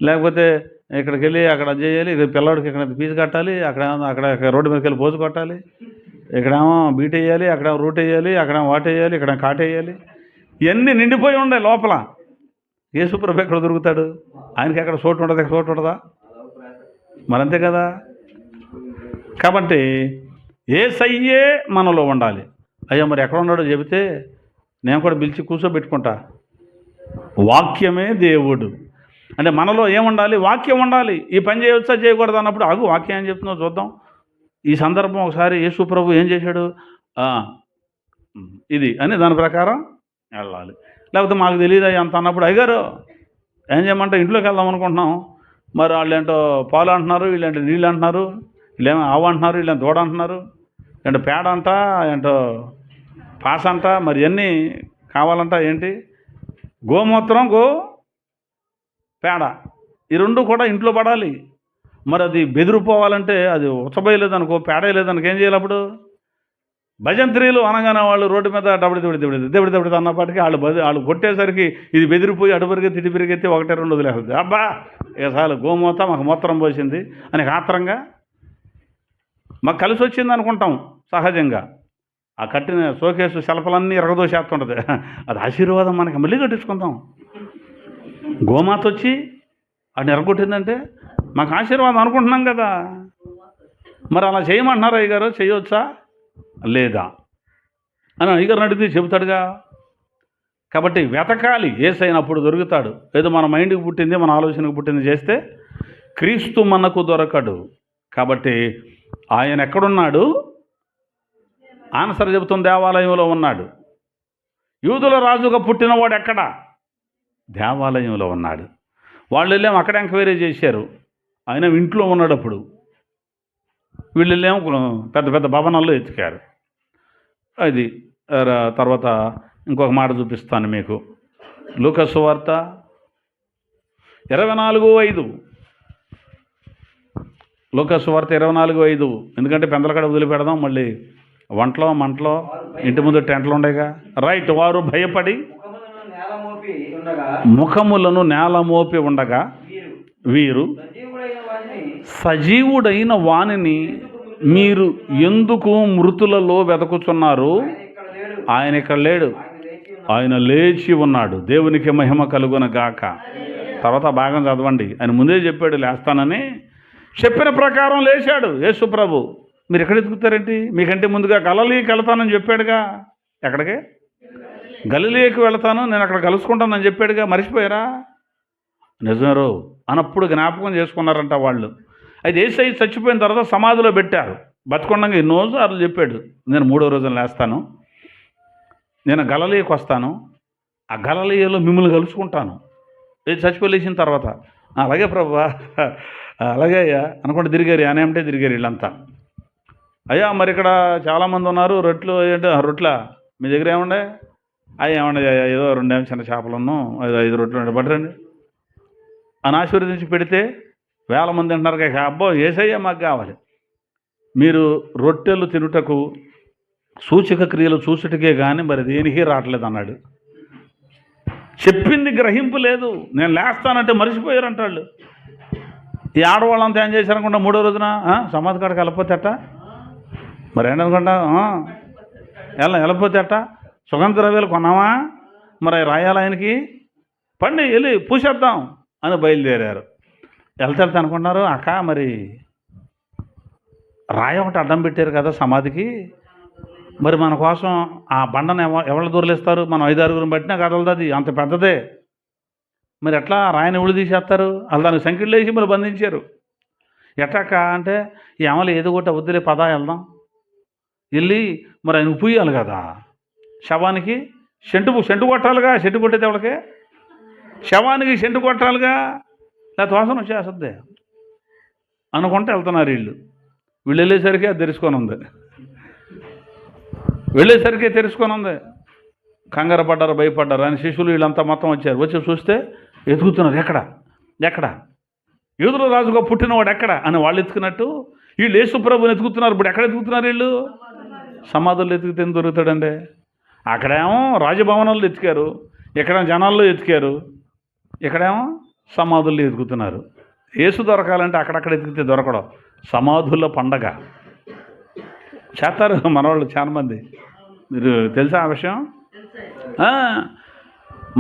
లేకపోతే ఇక్కడికి వెళ్ళి అక్కడ చేయాలి, ఇక్కడ పిల్లడికి ఇక్కడ ఫీజు కట్టాలి, అక్కడ రోడ్డు మీదకి వెళ్ళి పోజు కొట్టాలి, ఇక్కడేమో బీట్ వేయాలి, అక్కడేమో రూట్ వేయాలి, అక్కడేమో వాట్ వేయాలి, ఇక్కడ కాటేయాలి. ఇవన్నీ నిండిపోయి ఉన్నాయి లోపల. యేసుప్రభు ఎక్కడ దొరుకుతాడు? ఆయనకి ఎక్కడ చోటు ఉండదు, చోటు ఉండదా? మరంతే కదా. కాబట్టి యేసయ్యే మనలో ఉండాలి. అయ్యా మరి ఎక్కడ ఉన్నాడో చెబితే నేను కూడా పిలిచి కూర్చోబెట్టుకుంటా. వాక్యమే దేవుడు అంటే మనలో ఏముండాలి? వాక్యం ఉండాలి. ఈ పని చేయవచ్చా చేయకూడదు అన్నప్పుడు ఆగు, వాక్యం ఏం చెప్తుందో చూద్దాం. ఈ సందర్భం ఒకసారి యేసు ప్రభు ఏం చేశాడు, ఇది అని దాని ప్రకారం వెళ్ళాలి. లేకపోతే మాకు తెలియదు అంత అన్నప్పుడు, అయ్యగారు ఏం చేయమంటే ఇంట్లోకి వెళ్దాం అనుకుంటున్నాం, మరి వాళ్ళు ఏంటో పాలు అంటున్నారు, వీళ్ళంటే నీళ్ళు అంటున్నారు, వీళ్ళేమో ఆవు అంటున్నారు, వీళ్ళేమో దూడ అంటున్నారు, ఏంటో పేడ అంట, ఏంటో పాస్ అంట, మరి ఇవన్నీ కావాలంట. ఏంటి? గోమూత్రం, పేడ, ఈ రెండు కూడా ఇంట్లో పడాలి. మరి అది బెదిరిపోవాలంటే అది ఉచ్చబోయలేదనుకో, పేడ వేయలేదనుకో ఏం చేయాలి? అప్పుడు భజంత్రీలు అనగానే వాళ్ళు రోడ్డు మీద దెబ్బడి అన్నప్పటికీ వాళ్ళు కొట్టేసరికి ఇది బెదిరిపోయి అడుపరిగెత్తి ఇటు పెరిగెత్తి 1-2 వదిలేస్తుంది. అబ్బా ఇక చాలు, గోమూత మాకు మూత్రం పోసింది అని ఆత్రంగా మాకు కలిసి వచ్చింది అనుకుంటాం సహజంగా. ఆ కట్టిన షోకేసు శలపలన్నీ ఎరగదోసేస్తుంటుంది, అది ఆశీర్వాదం మనకి, మళ్ళీ కట్టించుకుందాం. గోమాత వచ్చి అది ఎరగొట్టిందంటే మాకు ఆశీర్వాదం అనుకుంటున్నాం కదా. మరి అలా చేయమంటున్నారు అయ్యగారు, చేయవచ్చా లేదా అని అయ్యగారు అడిగితే చెబుతాడుగా. కాబట్టి వెతకాలి, యేసయ్యనప్పుడు దొరుకుతాడు. ఏదో మన మైండ్కి పుట్టింది, మన ఆలోచనకు పుట్టింది చేస్తే క్రీస్తు మనకు దొరకడు. కాబట్టి ఆయన ఎక్కడున్నాడు? ఆన్సర్ చెబుతుంది, దేవాలయంలో ఉన్నాడు. యూదుల రాజుగా పుట్టినవాడు ఎక్కడ? దేవాలయంలో ఉన్నాడు. వాళ్ళు వెళ్ళేమో అక్కడ ఎంక్వైరీ చేశారు, ఆయన ఇంట్లో ఉన్నాడు. అప్పుడు వీళ్ళు వెళ్ళేమో పెద్ద పెద్ద భవనాల్లో ఎతికారు. అది తర్వాత ఇంకొక మాట చూపిస్తాను మీకు. లూకా సువార్త 24:5. లూకా సువార్త 24:5. ఎందుకంటే పెందలకాడ వదిలిపెడదాం, మళ్ళీ మంటలో ఇంటి ముందు టెంట్లు ఉండేగా. రైట్. వారు భయపడి ముఖములను నేల మోపి ఉండగా వీరు సజీవుడైన వానిని మీరు ఎందుకు మృతులలో వెతకుచున్నారు? ఆయన ఇక్కడ లేడు, ఆయన లేచి ఉన్నాడు. దేవునికి మహిమ కలుగున గాక. తర్వాత భాగం చదవండి. ఆయన ముందే చెప్పాడు లేస్తానని. చెప్పిన ప్రకారం లేచాడు యేసు ప్రభు. మీరు ఎక్కడ ఎదుగుతారేంటి? మీకంటే ముందుగా గలిలయకి వెళ్తానని చెప్పాడుగా. ఎక్కడికి? గలిలయకి వెళ్తాను, నేను అక్కడ కలుసుకుంటానని చెప్పాడుగా. మర్చిపోయారా? నిజమేరో అన్నప్పుడు జ్ఞాపకం చేసుకున్నారంట వాళ్ళు. అయితే యేసయ్య చచ్చిపోయిన తర్వాత సమాధిలో పెట్టారు. బతుకుండగా ఎన్నోసార్లు చెప్పాడు, నేను 3వ రోజున లేస్తాను, నేను గలిలయకి వస్తాను, ఆ గలిలయలో మిమ్మల్ని కలుసుకుంటాను. ఇది చచ్చిపోయి లేచిన తర్వాత. అలాగే ప్రభువా, అలాగే అయ్యా అనుకుంటే తిరిగారు. అనేమంటే తిరిగారు వీళ్ళంతా. అయ్యా మరి ఇక్కడ చాలామంది ఉన్నారు, రొట్టెలు ఏంటి? రొట్టెలా మీ దగ్గర ఏముండే? అవి ఏమండే? ఏదో 2 చిన్న చేపలను 5 రొట్టెలు పట్టరండి అని ఆశీర్వదించి పెడితే 1000 మంది అంటున్నారు కదా. అబ్బో యేసయ్య మాకు కావాలి. మీరు రొట్టెలు తినుటకు సూచక క్రియలు చూసుటకే కానీ మరి దేనికి రావట్లేదు అన్నాడు. చెప్పింది గ్రహింపు లేదు. నేను లేస్తానంటే మర్చిపోయారంట వాళ్ళు. ఈ ఆడవాళ్ళంతా ఏం చేశారనుకుంటా, మూడో రోజున సమాధి కాడికి వెళ్ళిపోతే అట్ట, మరి ఏంటనుకుంటా, వెళ్ళిపోతే అట్ట, సుగంధ ద్రవ్యాలు కొన్నామా, మరి రాయాలి ఆయనకి, పండి వెళ్ళి పూసేద్దాం అని బయలుదేరారు. వెళ్తే అనుకున్నారు, అక్క మరి రాయి ఒకటి అడ్డం పెట్టారు కదా సమాధికి, మరి మన కోసం ఆ బండను ఎవరు దూరలేస్తారు, మనం 5-6 బట్టినా కదలదు, అంత పెద్దదే, మరి ఎట్లా రాయిని ఎవరు తీసేస్తారు, వాళ్ళు దానికి సంఖ్యలు వేసి మరి బంధించారు. ఎట్టాక అంటే ఈ అమలు ఏదో ఒకటి వద్దులే పదా వెళ్దాం, వెళ్ళి మరి ఆయన పూయాలి కదా, శవానికి సెంటు కొట్టాలిగా, సెంటు కొట్టేది ఎవరికి, శవానికి సెంటు కొట్టాలిగా, లేకపోతే వాసన వచ్చేస్తుంది అనుకుంటే వెళ్తున్నారు వీళ్ళు. వెళ్ళేసరికి అది తెరుచుకొని ఉంది, వెళ్ళేసరికి తెరుచుకొని ఉంది. కంగారు పడ్డారు, భయపడ్డారు. ఆయన శిష్యులు వీళ్ళంతా మొత్తం వచ్చారు. వచ్చి చూస్తే ఎతుకుతున్నారు, ఎక్కడ యూదుల రాజుగా పుట్టినవాడు ఎక్కడ అని వాళ్ళు ఎత్తుకున్నట్టు వీళ్ళు యేసు ప్రభుని ఎత్తుకుతున్నారు. ఇప్పుడు ఎక్కడ ఎత్తుకుతున్నారు వీళ్ళు? సమాధుల్లో ఎతికితే ఎందుకు దొరుకుతాడండి? అక్కడేమో రాజభవనంలో ఎతికారు, ఇక్కడ జనాల్లో ఎతికారు, ఇక్కడేమో సమాధుల్లో ఎతుకుతున్నారు. యేసు దొరకాలంటే అక్కడక్కడ ఎతికితే దొరకడం. సమాధుల పండగ చేస్తారు మనవాళ్ళు చాలామంది. మీరు తెలుసా ఆ విషయం?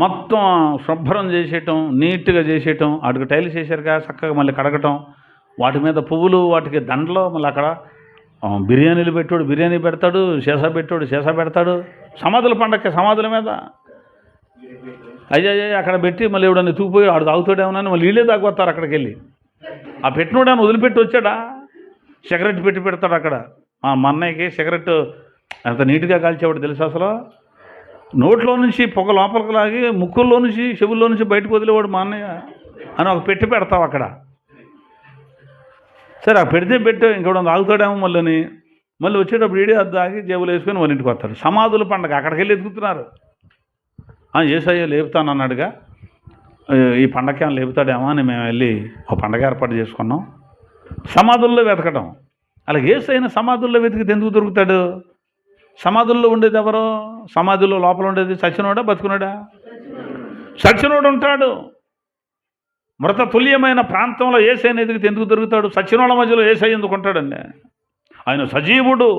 మొత్తం శుభ్రం చేసేయటం, నీట్గా చేసేయటం, వాటికి టైల్స్ చేశారుగా చక్కగా మళ్ళీ కడగటం, వాటి మీద పువ్వులు, వాటికి దండలో మళ్ళీ అక్కడ బిర్యానీలు పెట్టాడు, బిర్యానీ పెడతాడు, సీసా పెట్టాడు, సీసా పెడతాడు. సమాధుల పండగకి సమాధుల మీద అయ్యా అక్కడ పెట్టి మళ్ళీ ఎవడన్నా తూగిపోయి ఆడు తాగుతాడేమోనని మళ్ళీ వీళ్ళే తాగుతారు. అక్కడికి వెళ్ళి ఆ పెట్టినోడని వదిలిపెట్టి వచ్చాడా, సిగరెట్ పెడతాడు అక్కడ. మా అన్నయ్యకి సిగరెట్ అంత నీట్గా కాల్చేవాడు తెలుసు. అసలు నోట్లో నుంచి పొగ లోపలికి లాగి ముక్కుల్లో నుంచి చెవుల్లో నుంచి బయటకు వదిలేవాడు మా అన్నయ్య అని ఒక పెడతావు అక్కడ. సరే ఆ పెడితే ఇంకోటి తాగుతాడేమో మళ్ళీ వచ్చేటప్పుడు ఈడే అది తాగి జేబులు వేసుకొని వాళ్ళ ఇంటికి వస్తాడు. సమాధుల పండగ అక్కడికి వెళ్ళి ఎదుగుతున్నారు. యేసయ్య లేపుతానన్నాడుగా, ఈ పండగ లేపుతాడేమో అని మేము వెళ్ళి ఒక పండగ ఏర్పాటు చేసుకున్నాం. సమాధుల్లో వెతకడం. అలా యేసయ్యని సమాధుల్లో వెతికితే ఎందుకు దొరుకుతాడు? సమాధుల్లో ఉండేది ఎవరు? సమాధిలో లోపల ఉండేది చచ్చినోడా బతుకున్నాడా? చచ్చినోడు ఉంటాడు. మృత తుల్యమైన ప్రాంతంలో యేసయ్యని ఎదిగితే ఎందుకు దొరుకుతాడు? చచ్చినోళ్ళ మధ్యలో యేసయ్య ఎందుకు ఉంటాడండి? ఆయన సజీవుడు.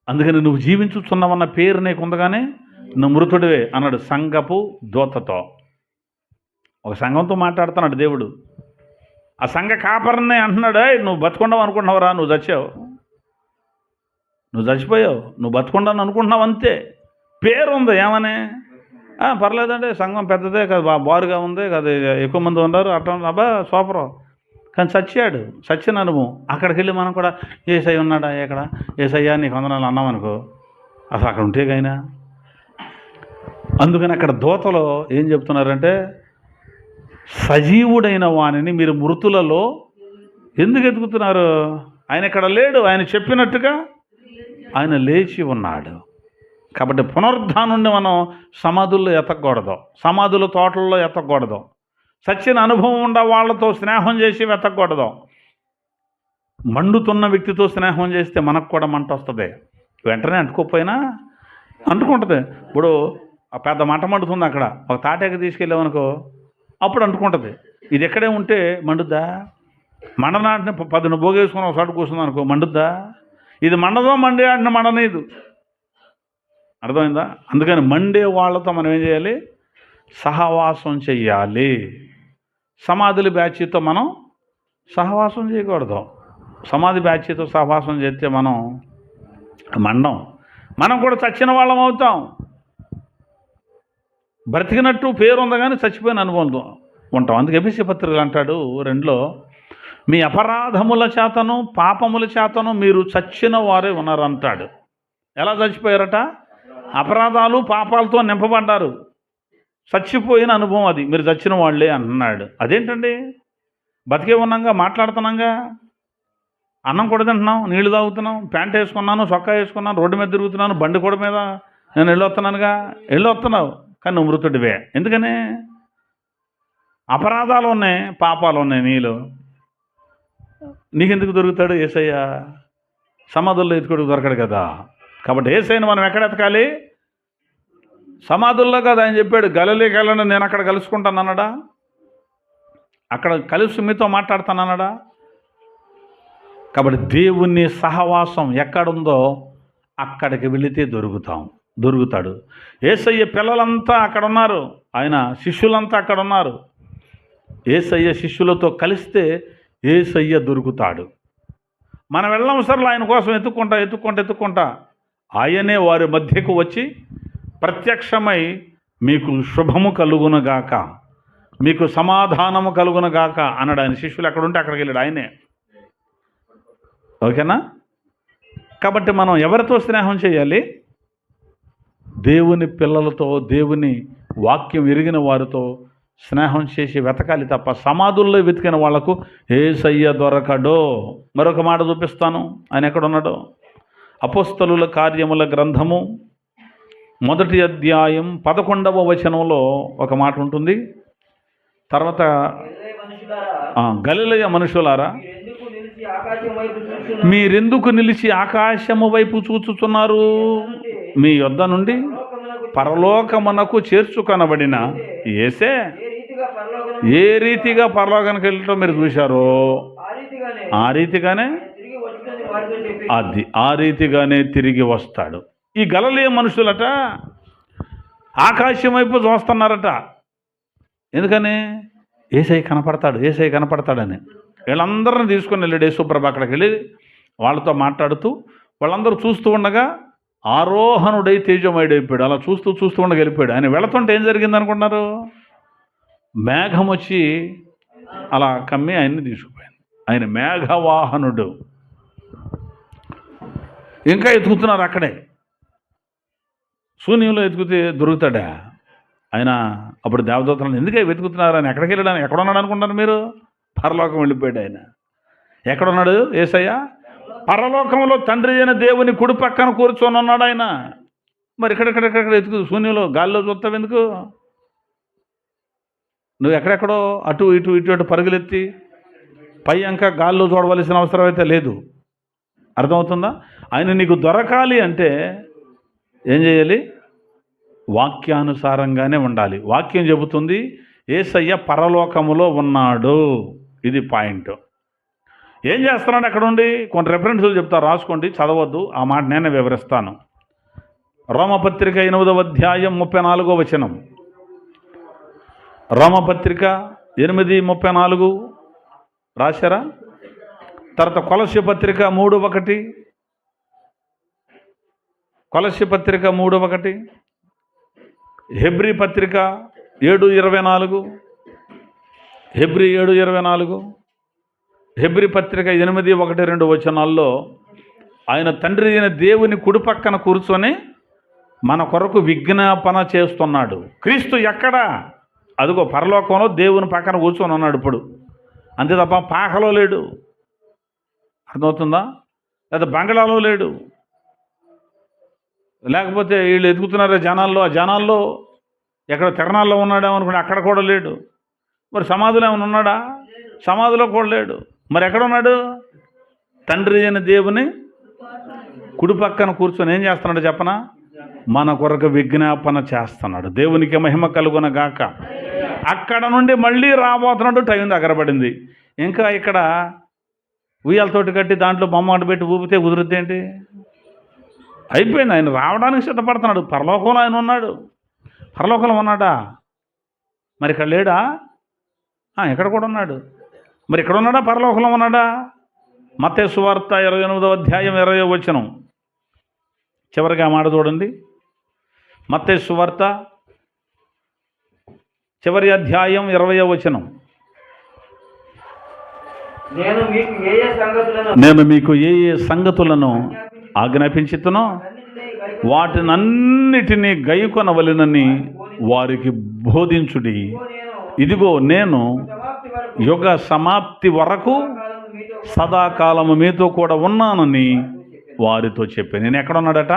అందుకని నువ్వు జీవించుతున్నావన్న పేరు నీకు ఉందగానే నువ్వు మృతుడివే అన్నాడు సంఘపు దూతతో. ఒక సంఘంతో మాట్లాడుతున్నాడు దేవుడు. ఆ సంఘ కాపరిని అంటున్నాడు, నువ్వు బతుకుండావు అనుకుంటున్నావురా, నువ్వు చచ్చావు, నువ్వు చచ్చిపోయావు, నువ్వు బతుకుండాను అనుకుంటున్నావు అంతే. పేరు ఉంది ఏమని? పర్లేదండి, సంఘం పెద్దదే కదా, బారుగా ఉంది కదా, ఎక్కువ మంది ఉన్నారు అట్లా, అబ్బా సూపరు. కానీ చచ్చాడు, చచ్చిన అనుభవం. అక్కడికి వెళ్ళి మనం కూడా యేసయ్య ఉన్నాడా ఎక్కడ, యేసయ్య నీకు వందనాలు అన్నాం అనుకో, అసలు అక్కడ ఉంటే కైనా. అందుకని అక్కడ దూతలో ఏం చెప్తున్నారంటే, సజీవుడైన వాణిని మీరు మృతులలో ఎందుకు ఎదుగుతున్నారు? ఆయన ఇక్కడ లేడు, ఆయన చెప్పినట్టుగా ఆయన లేచి ఉన్నాడు. కాబట్టి పునరుద్ధానుండి మనం సమాధుల్లో ఎతకూడదు, సమాధుల తోటల్లో ఎతకూడదు, సచ్చిన అనుభవం ఉండ వాళ్ళతో స్నేహం చేసి వెతకూడదు. మండుతున్న వ్యక్తితో స్నేహం చేస్తే మనకు కూడా మంట వస్తుంది. వెంటనే అంటుకోకపోయినా అంటుకుంటుంది. ఇప్పుడు ఆ పెద్ద మంట మండుతుంది, అక్కడ ఒక తాటాకి తీసుకెళ్ళామనుకో అప్పుడు అంటుకుంటుంది. ఇది ఎక్కడే ఉంటే మండుద్దా? మండనాటిని 10 భోగేసుకుని ఒక చోట కూర్చుంది అనుకో మండుద్దా? ఇది మండదో మండే ఆడిన మండనేదు. అర్థమైందా? అందుకని మండే వాళ్ళతో మనం ఏం చేయాలి? సహవాసం చెయ్యాలి. సమాధుల బ్యాచ్తో మనం సహవాసం చేయకూడదు. సమాధి బ్యాచ్తో సహవాసం చేస్తే మనం మండం, మనం కూడా చచ్చిన వాళ్ళం అవుతాం. బ్రతికినట్టు పేరు ఉంది కానీ చచ్చిపోయిన అనుభవంతో ఉంటాం. అందుకే ఎఫెసీ పత్రికలు అంటాడు 2లో, మీ అపరాధముల చేతను పాపముల చేతను మీరు చచ్చిన వారే ఉన్నారంటాడు. ఎలా చచ్చిపోయారట? అపరాధాలు పాపాలతో నింపబడ్డారు, చచ్చిపోయిన అనుభవం అది. మీరు చచ్చిన వాళ్ళే అంటున్నాడు. అదేంటండి? బతికే ఉన్నాగా, మాట్లాడుతున్నాగా, అన్నం కూడా తింటున్నాం, నీళ్లు తాగుతున్నాం, ప్యాంట్ వేసుకున్నాను, చొక్కా వేసుకున్నాను, రోడ్డు మీద తిరుగుతున్నాను, బండి కూడా మీద నేను వెళ్ళొస్తున్నానుగా. వెళ్ళొస్తున్నావు కానీ నువ్వు మృతుడివే. ఎందుకని? అపరాధాలు ఉన్నాయి, పాపాలు ఉన్నాయి నీలో. నీకెందుకు దొరుకుతాడు యేసయ్య? సమాధుల్లో ఎత్తుకోడికి దొరకడు కదా. కాబట్టి యేసయ్యను మనం ఎక్కడ ఎతకాలి? సమాధుల్లో కదా ఆయన చెప్పాడు, గలిలయకి వెళ్ళండి, నేను అక్కడ కలుసుకుంటాను అన్నాడా? అక్కడ కలిసి మీతో మాట్లాడతానన్నాడా? కాబట్టి దేవుని సహవాసం ఎక్కడుందో అక్కడికి వెళితే దొరుకుతాడు. యేసయ్య పిల్లలంతా అక్కడ ఉన్నారు, ఆయన శిష్యులంతా అక్కడ ఉన్నారు. యేసయ్య శిష్యులతో కలిస్తే యేసయ్య దొరుకుతాడు. మనం వెళ్ళవసరంలో ఆయన కోసం ఎత్తుక్కుంటా ఆయనే వారి మధ్యకు వచ్చి ప్రత్యక్షమై మీకు శుభము కలుగునుగాక, మీకు సమాధానము కలుగునుగాక అన్నాడు. ఆయన శిష్యులు ఎక్కడ ఉంటే అక్కడికి వెళ్ళాడు ఆయనే. ఓకేనా? కాబట్టి మనం ఎవరితో స్నేహం చేయాలి? దేవుని పిల్లలతో, దేవుని వాక్యం ఎరిగిన వారితో స్నేహం చేసి వెతకాలి తప్ప సమాధుల్లో వెతికిన వాళ్లకు యేసయ్య దొరకడో. మరొక మాట చూపిస్తాను, ఆయన ఎక్కడున్నాడో. అపోస్తలుల కార్యముల గ్రంథము 1వ అధ్యాయం 11వ వచనంలో ఒక మాట ఉంటుంది. తర్వాత గలిలయ మనుషులారా, మీరెందుకు నిలిచి ఆకాశము వైపు చూచుచున్నారు? మీ యొద్ద నుండి పరలోకమునకు చేర్చుకొనబడిన యేసే ఏ రీతిగా పరలోకానికి వెళ్ళటం మీరు చూశారో ఆ రీతిగానే తిరిగి వస్తాడు. ఈ గలిలయ మనుషులట ఆకాశం వైపు చూస్తున్నారట. ఎందుకని? యేసయ్య కనపడతాడని. వీళ్ళందరిని తీసుకుని వెళ్ళాడు యేసుప్రభు. అక్కడికి వెళ్ళి వాళ్ళతో మాట్లాడుతూ వాళ్ళందరూ చూస్తూ ఉండగా ఆరోహణుడై తేజమయుడైపోయాడు. అలా చూస్తూ ఉండగా వెళ్ళిపోయాడు. ఆయన వెళుతుంటే ఏం జరిగింది అనుకుంటున్నారు? మేఘం వచ్చి అలా కమ్మి ఆయన్ని తీసుకుపోయింది. ఆయన మేఘవాహనుడు. ఇంకా ఎతుకుతున్నారు అక్కడే. శూన్యంలో ఎతుకుతే దొరుకుతాడా ఆయన? అప్పుడు దేవదూతలను ఎందుకే వెతుకుతున్నారు? ఆయన ఎక్కడికి వెళ్ళాడు? ఎక్కడున్నాడు అనుకుంటారు మీరు? పరలోకం వెళ్ళిపోయాడు ఆయన. ఎక్కడున్నాడు యేసయ్య? పరలోకంలో తండ్రి అయిన దేవుని కుడి పక్కన కూర్చొని ఉన్నాడు ఆయన. మరి ఇక్కడ ఎతుకు, శూన్యంలో గాల్లో చూస్తావు ఎందుకు? నువ్వు ఎక్కడెక్కడో అటు ఇటు పరుగులెత్తి పై అంక గాల్లో చూడవలసిన అవసరం అయితే లేదు. అర్థమవుతుందా? ఆయన నీకు దొరకాలి అంటే ఏం చేయాలి? వాక్యానుసారంగానే ఉండాలి. వాక్యం చెబుతుంది యేసయ్య పరలోకములో ఉన్నాడు. ఇది పాయింట్. ఏం చేస్తున్నాడు అక్కడ ఉండి? కొన్ని రెఫరెన్సులు చెప్తా, రాసుకోండి, చదవద్దు. ఆ మాట నేనే వివరిస్తాను. రోమపత్రిక 8వ అధ్యాయం 34వ వచనం. రోమపత్రిక 8:34 రాశారా? తర్వాత కొలస్య పత్రిక 3:1, కొలస్య పత్రిక 3:1, హెబ్రీ పత్రిక 7:24, హెబ్రీ 7:24, హెబ్రీ పత్రిక 8:1-2 వచనాల్లో ఆయన తండ్రి అయిన దేవుని కుడి పక్కన కూర్చొని మన కొరకు విజ్ఞాపన చేస్తున్నాడు. క్రీస్తు ఎక్కడ? అదిగో పరలోకంలో దేవుని పక్కన కూర్చొని ఉన్నాడు ఇప్పుడు. అంతే తప్ప పాకలో లేడు. అర్థమవుతుందా? లేదా బంగ్లాలో లేడు. లేకపోతే వీళ్ళు ఎదుగుతున్నారే జనాల్లో, ఆ జనాల్లో ఎక్కడ తిరణాల్లో ఉన్నాడేమో అనుకుంటే అక్కడ కూడా లేడు. మరి సమాధిలో ఏమైనా ఉన్నాడా? సమాధిలో కూడా లేడు. మరి ఎక్కడున్నాడు? తండ్రి అయిన దేవుని కుడి పక్కన కూర్చొని ఏం చేస్తున్నాడు చెప్పనా? మన కొరకు విజ్ఞాపన చేస్తున్నాడు. దేవునికి మహిమ కలుగునగాక. అక్కడ నుండి మళ్ళీ రాబోతున్నాడు. టైం దగ్గర పడింది. ఇంకా ఇక్కడ ఉయ్యాలతోటి కట్టి దాంట్లో బొమ్మ పెట్టి ఊపితే కుదురుద్ది ఏంటి? అయిపోయింది. ఆయన రావడానికి సిద్ధపడుతున్నాడు. పరలోకంలో ఆయన ఉన్నాడు. పరలోకంలో ఉన్నాడా? మరి ఇక్కడ లేడా? ఇక్కడ కూడా ఉన్నాడు. మరి ఇక్కడ ఉన్నాడా? పరలోకంలో ఉన్నాడా? మత్తయి సువార్త 28వ అధ్యాయం 20వ వచనం చివరిగా మాట చూడండి. మత్తయి సువార్త చివరి అధ్యాయం 20వ వచనం. నేను మీకు ఏ సంగతులను ఆజ్ఞాపించుతునో వాటినన్నిటినీ గైకొనవలెనని వారికి బోధించుడి. ఇదిగో నేను యుగ సమాప్తి వరకు సదాకాలము మీతో కూడా ఉన్నానని వారితో చెప్పాను. నేను ఎక్కడున్నాడట?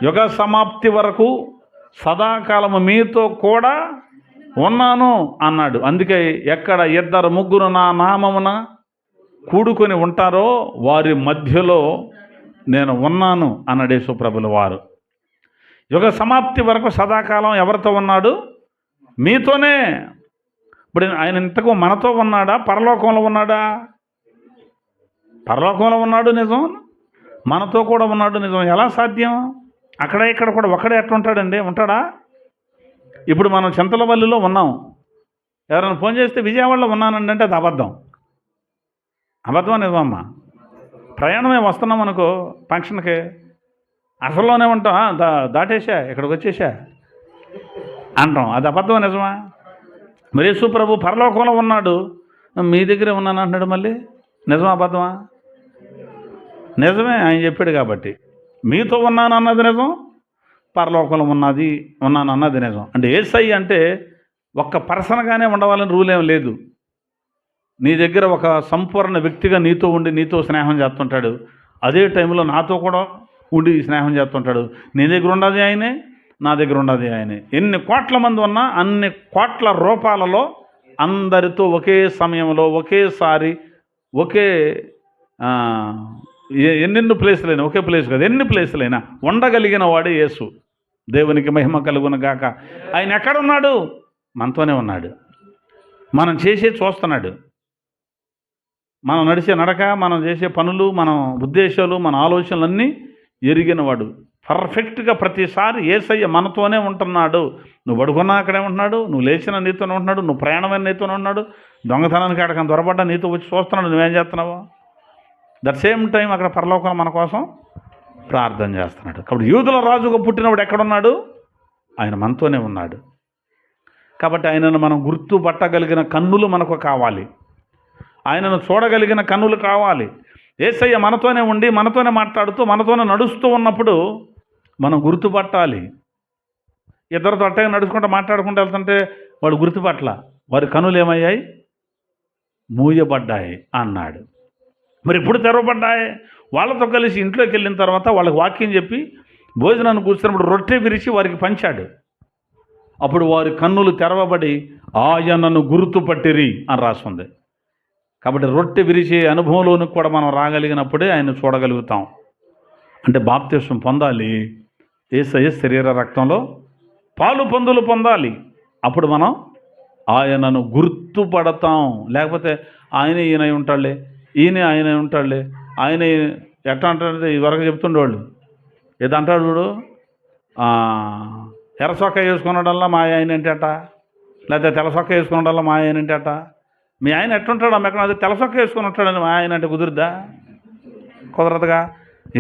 యుగ సమాప్తి వరకు సదాకాలము మీతో కూడా ఉన్నాను అన్నాడు. అందుకే ఎక్కడ 2-3 నా నామమున కూడుకొని ఉంటారో వారి మధ్యలో నేను ఉన్నాను అన్నాడు యేసుప్రభుల వారు. యుగ సమాప్తి వరకు సదాకాలం ఎవరితో ఉన్నాడు? మీతోనే. ఇప్పుడు ఆయన ఇంతకు మనతో ఉన్నాడా? పరలోకంలో ఉన్నాడా? పరలోకంలో ఉన్నాడు నిజం, మనతో కూడా ఉన్నాడు నిజం. ఎలా సాధ్యం? అక్కడ ఇక్కడ కూడా ఒకడే ఎట్లుంటాడండి? ఉంటాడా? ఇప్పుడు మనం చింతలపల్లిలో ఉన్నాం, ఎవరైనా ఫోన్ చేస్తే విజయవాడలో ఉన్నానండి అంటే అది అబద్ధం. అబద్ధమా నిజమమ్మా? ప్రయాణమే వస్తున్నాం అనుకో ఫంక్షన్కి, అసల్లోనే ఉంటాం, దాటేసా ఇక్కడికి వచ్చేసా అంటాం. అది అబద్ధమా నిజమా? మరి యేసు ప్రభు పరలోకంలో ఉన్నాడు, మీ దగ్గరే ఉన్నాను అంటున్నాడు, మళ్ళీ నిజమా అబద్ధమా? నిజమే, ఆయన చెప్పాడు కాబట్టి. మీతో ఉన్నాను అన్నది నిజం, పరలోకంలో ఉన్నాను అన్నది నిజం. అంటే యేసయ్య అంటే ఒక్క పర్సన్గానే ఉండవాలని రూల్ ఏం లేదు. నీ దగ్గర ఒక సంపూర్ణ వ్యక్తిగా నీతో ఉండి నీతో స్నేహం చేస్తుంటాడు, అదే టైంలో నాతో కూడా ఉండి స్నేహం చేస్తుంటాడు. నీ దగ్గర ఉన్నది ఆయనే, నా దగ్గర ఉన్నది ఆయనే. ఎన్ని కోట్ల మంది ఉన్నా అన్ని కోట్ల రూపాలలో అందరితో ఒకే సమయంలో ఒకేసారి ఒకే ఎన్నెన్ని ప్లేసులైనా, ఒకే ప్లేస్ కాదు ఎన్ని ప్లేసులైనా ఉండగలిగిన వాడే యేసు. దేవునికి మహిమ కలుగును గాక. ఆయన ఎక్కడున్నాడు? మనతోనే ఉన్నాడు. మనం చేసే చూస్తున్నాడు, మనం నడిచే నడక, మనం చేసే పనులు, మన ఉద్దేశాలు, మన ఆలోచనలన్నీ ఎరిగినవాడు. పర్ఫెక్ట్గా ప్రతిసారి యేసయ్య మనతోనే ఉంటున్నాడు. నువ్వు పడుకున్నా అక్కడే ఉంటున్నాడు, నువ్వు లేచిన నీతోనే ఉంటున్నాడు, నువ్వు ప్రయాణమైన నీతోనే ఉన్నాడు, దొంగతనానికి అక్కడికి దొరబడ్డా నీతో వచ్చి చూస్తున్నాడు, నువ్వేం చేస్తున్నావు? దట్ సేమ్ టైం అక్కడ పరలోకం మన కోసం ప్రార్థన చేస్తున్నాడు. కాబట్టి యూదుల రాజుగా పుట్టినవాడు ఎక్కడున్నాడు? ఆయన మనతోనే ఉన్నాడు. కాబట్టి ఆయనను మనం గుర్తుపట్టగలిగిన కన్నులు మనకు కావాలి, ఆయనను చూడగలిగిన కన్నులు కావాలి. యేసయ్య మనతోనే ఉండి మనతోనే మాట్లాడుతూ మనతోనే నడుస్తూ ఉన్నప్పుడు మనం గుర్తుపట్టాలి. ఇద్దరితో అట్టగా నడుచుకుంటూ మాట్లాడుకుంటూ వెళ్తుంటే వాడు గుర్తుపట్ల, వారి కన్నులు ఏమయ్యాయి? మూయబడ్డాయి అన్నాడు. మరి ఇప్పుడు తెరవబడ్డాయి? వాళ్ళతో కలిసి ఇంట్లోకి వెళ్ళిన తర్వాత వాళ్ళకి వాక్యం చెప్పి భోజనాన్ని కూర్చున్నప్పుడు రొట్టె విరిచి వారికి పంచాడు. అప్పుడు వారి కన్నులు తెరవబడి ఆయనను గుర్తుపట్టిరి అని రాస్తుంది. కాబట్టి రొట్టె విరిచే అనుభవంలోనికి కూడా మనం రాగలిగినప్పుడే ఆయన చూడగలుగుతాం. అంటే బాప్తిస్మం పొందాలి, యేసయ్య శరీర రక్తంలో పాలు పొందులు పొందాలి, అప్పుడు మనం ఆయనను గుర్తుపడతాం. లేకపోతే ఆయనే ఈయన ఉంటాడులే, ఈయనే ఆయన ఉంటాడులే, ఆయన ఎట్లా అంటాడంటే ఇదివరకు చెప్తుండేవాళ్ళు, ఏదో అంటాడు చూడు, ఎర్ర సొక్క వేసుకున్నడల్లా మా ఆయన ఏంటట, లేకపోతే తెల్ల సొక్క వేసుకున్నడల్లా మా ఆయన ఏంటట. మీ ఆయన ఎట్లుంటాడు అమ్మ ఎక్కడ? తెల్ల సొక్క వేసుకుని ఉంటాడని మా ఆయన అంటే కుదురుద్దా? కుదరదుగా.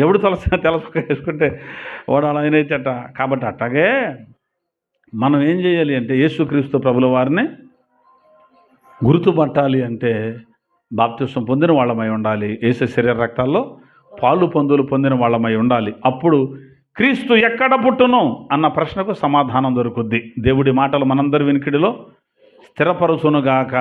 ఎవడు తెల్ల సొక్క వేసుకుంటే వాడు అలా ఆయన అయితేట. కాబట్టి అట్లాగే మనం ఏం చేయాలి అంటే యేసుక్రీస్తు ప్రభుల వారిని గుర్తుపట్టాలి అంటే బాప్తిస్మం పొందిన వాళ్ళమై ఉండాలి, యేసు శరీర రక్తాల్లో పాలు పొందులు పొందిన వాళ్ళమై ఉండాలి. అప్పుడు క్రీస్తు ఎక్కడ పుట్టును అన్న ప్రశ్నకు సమాధానం దొరుకుద్ది. దేవుడి మాటలు మనందరి వినికిడిలో స్థిరపరుచునుగాక.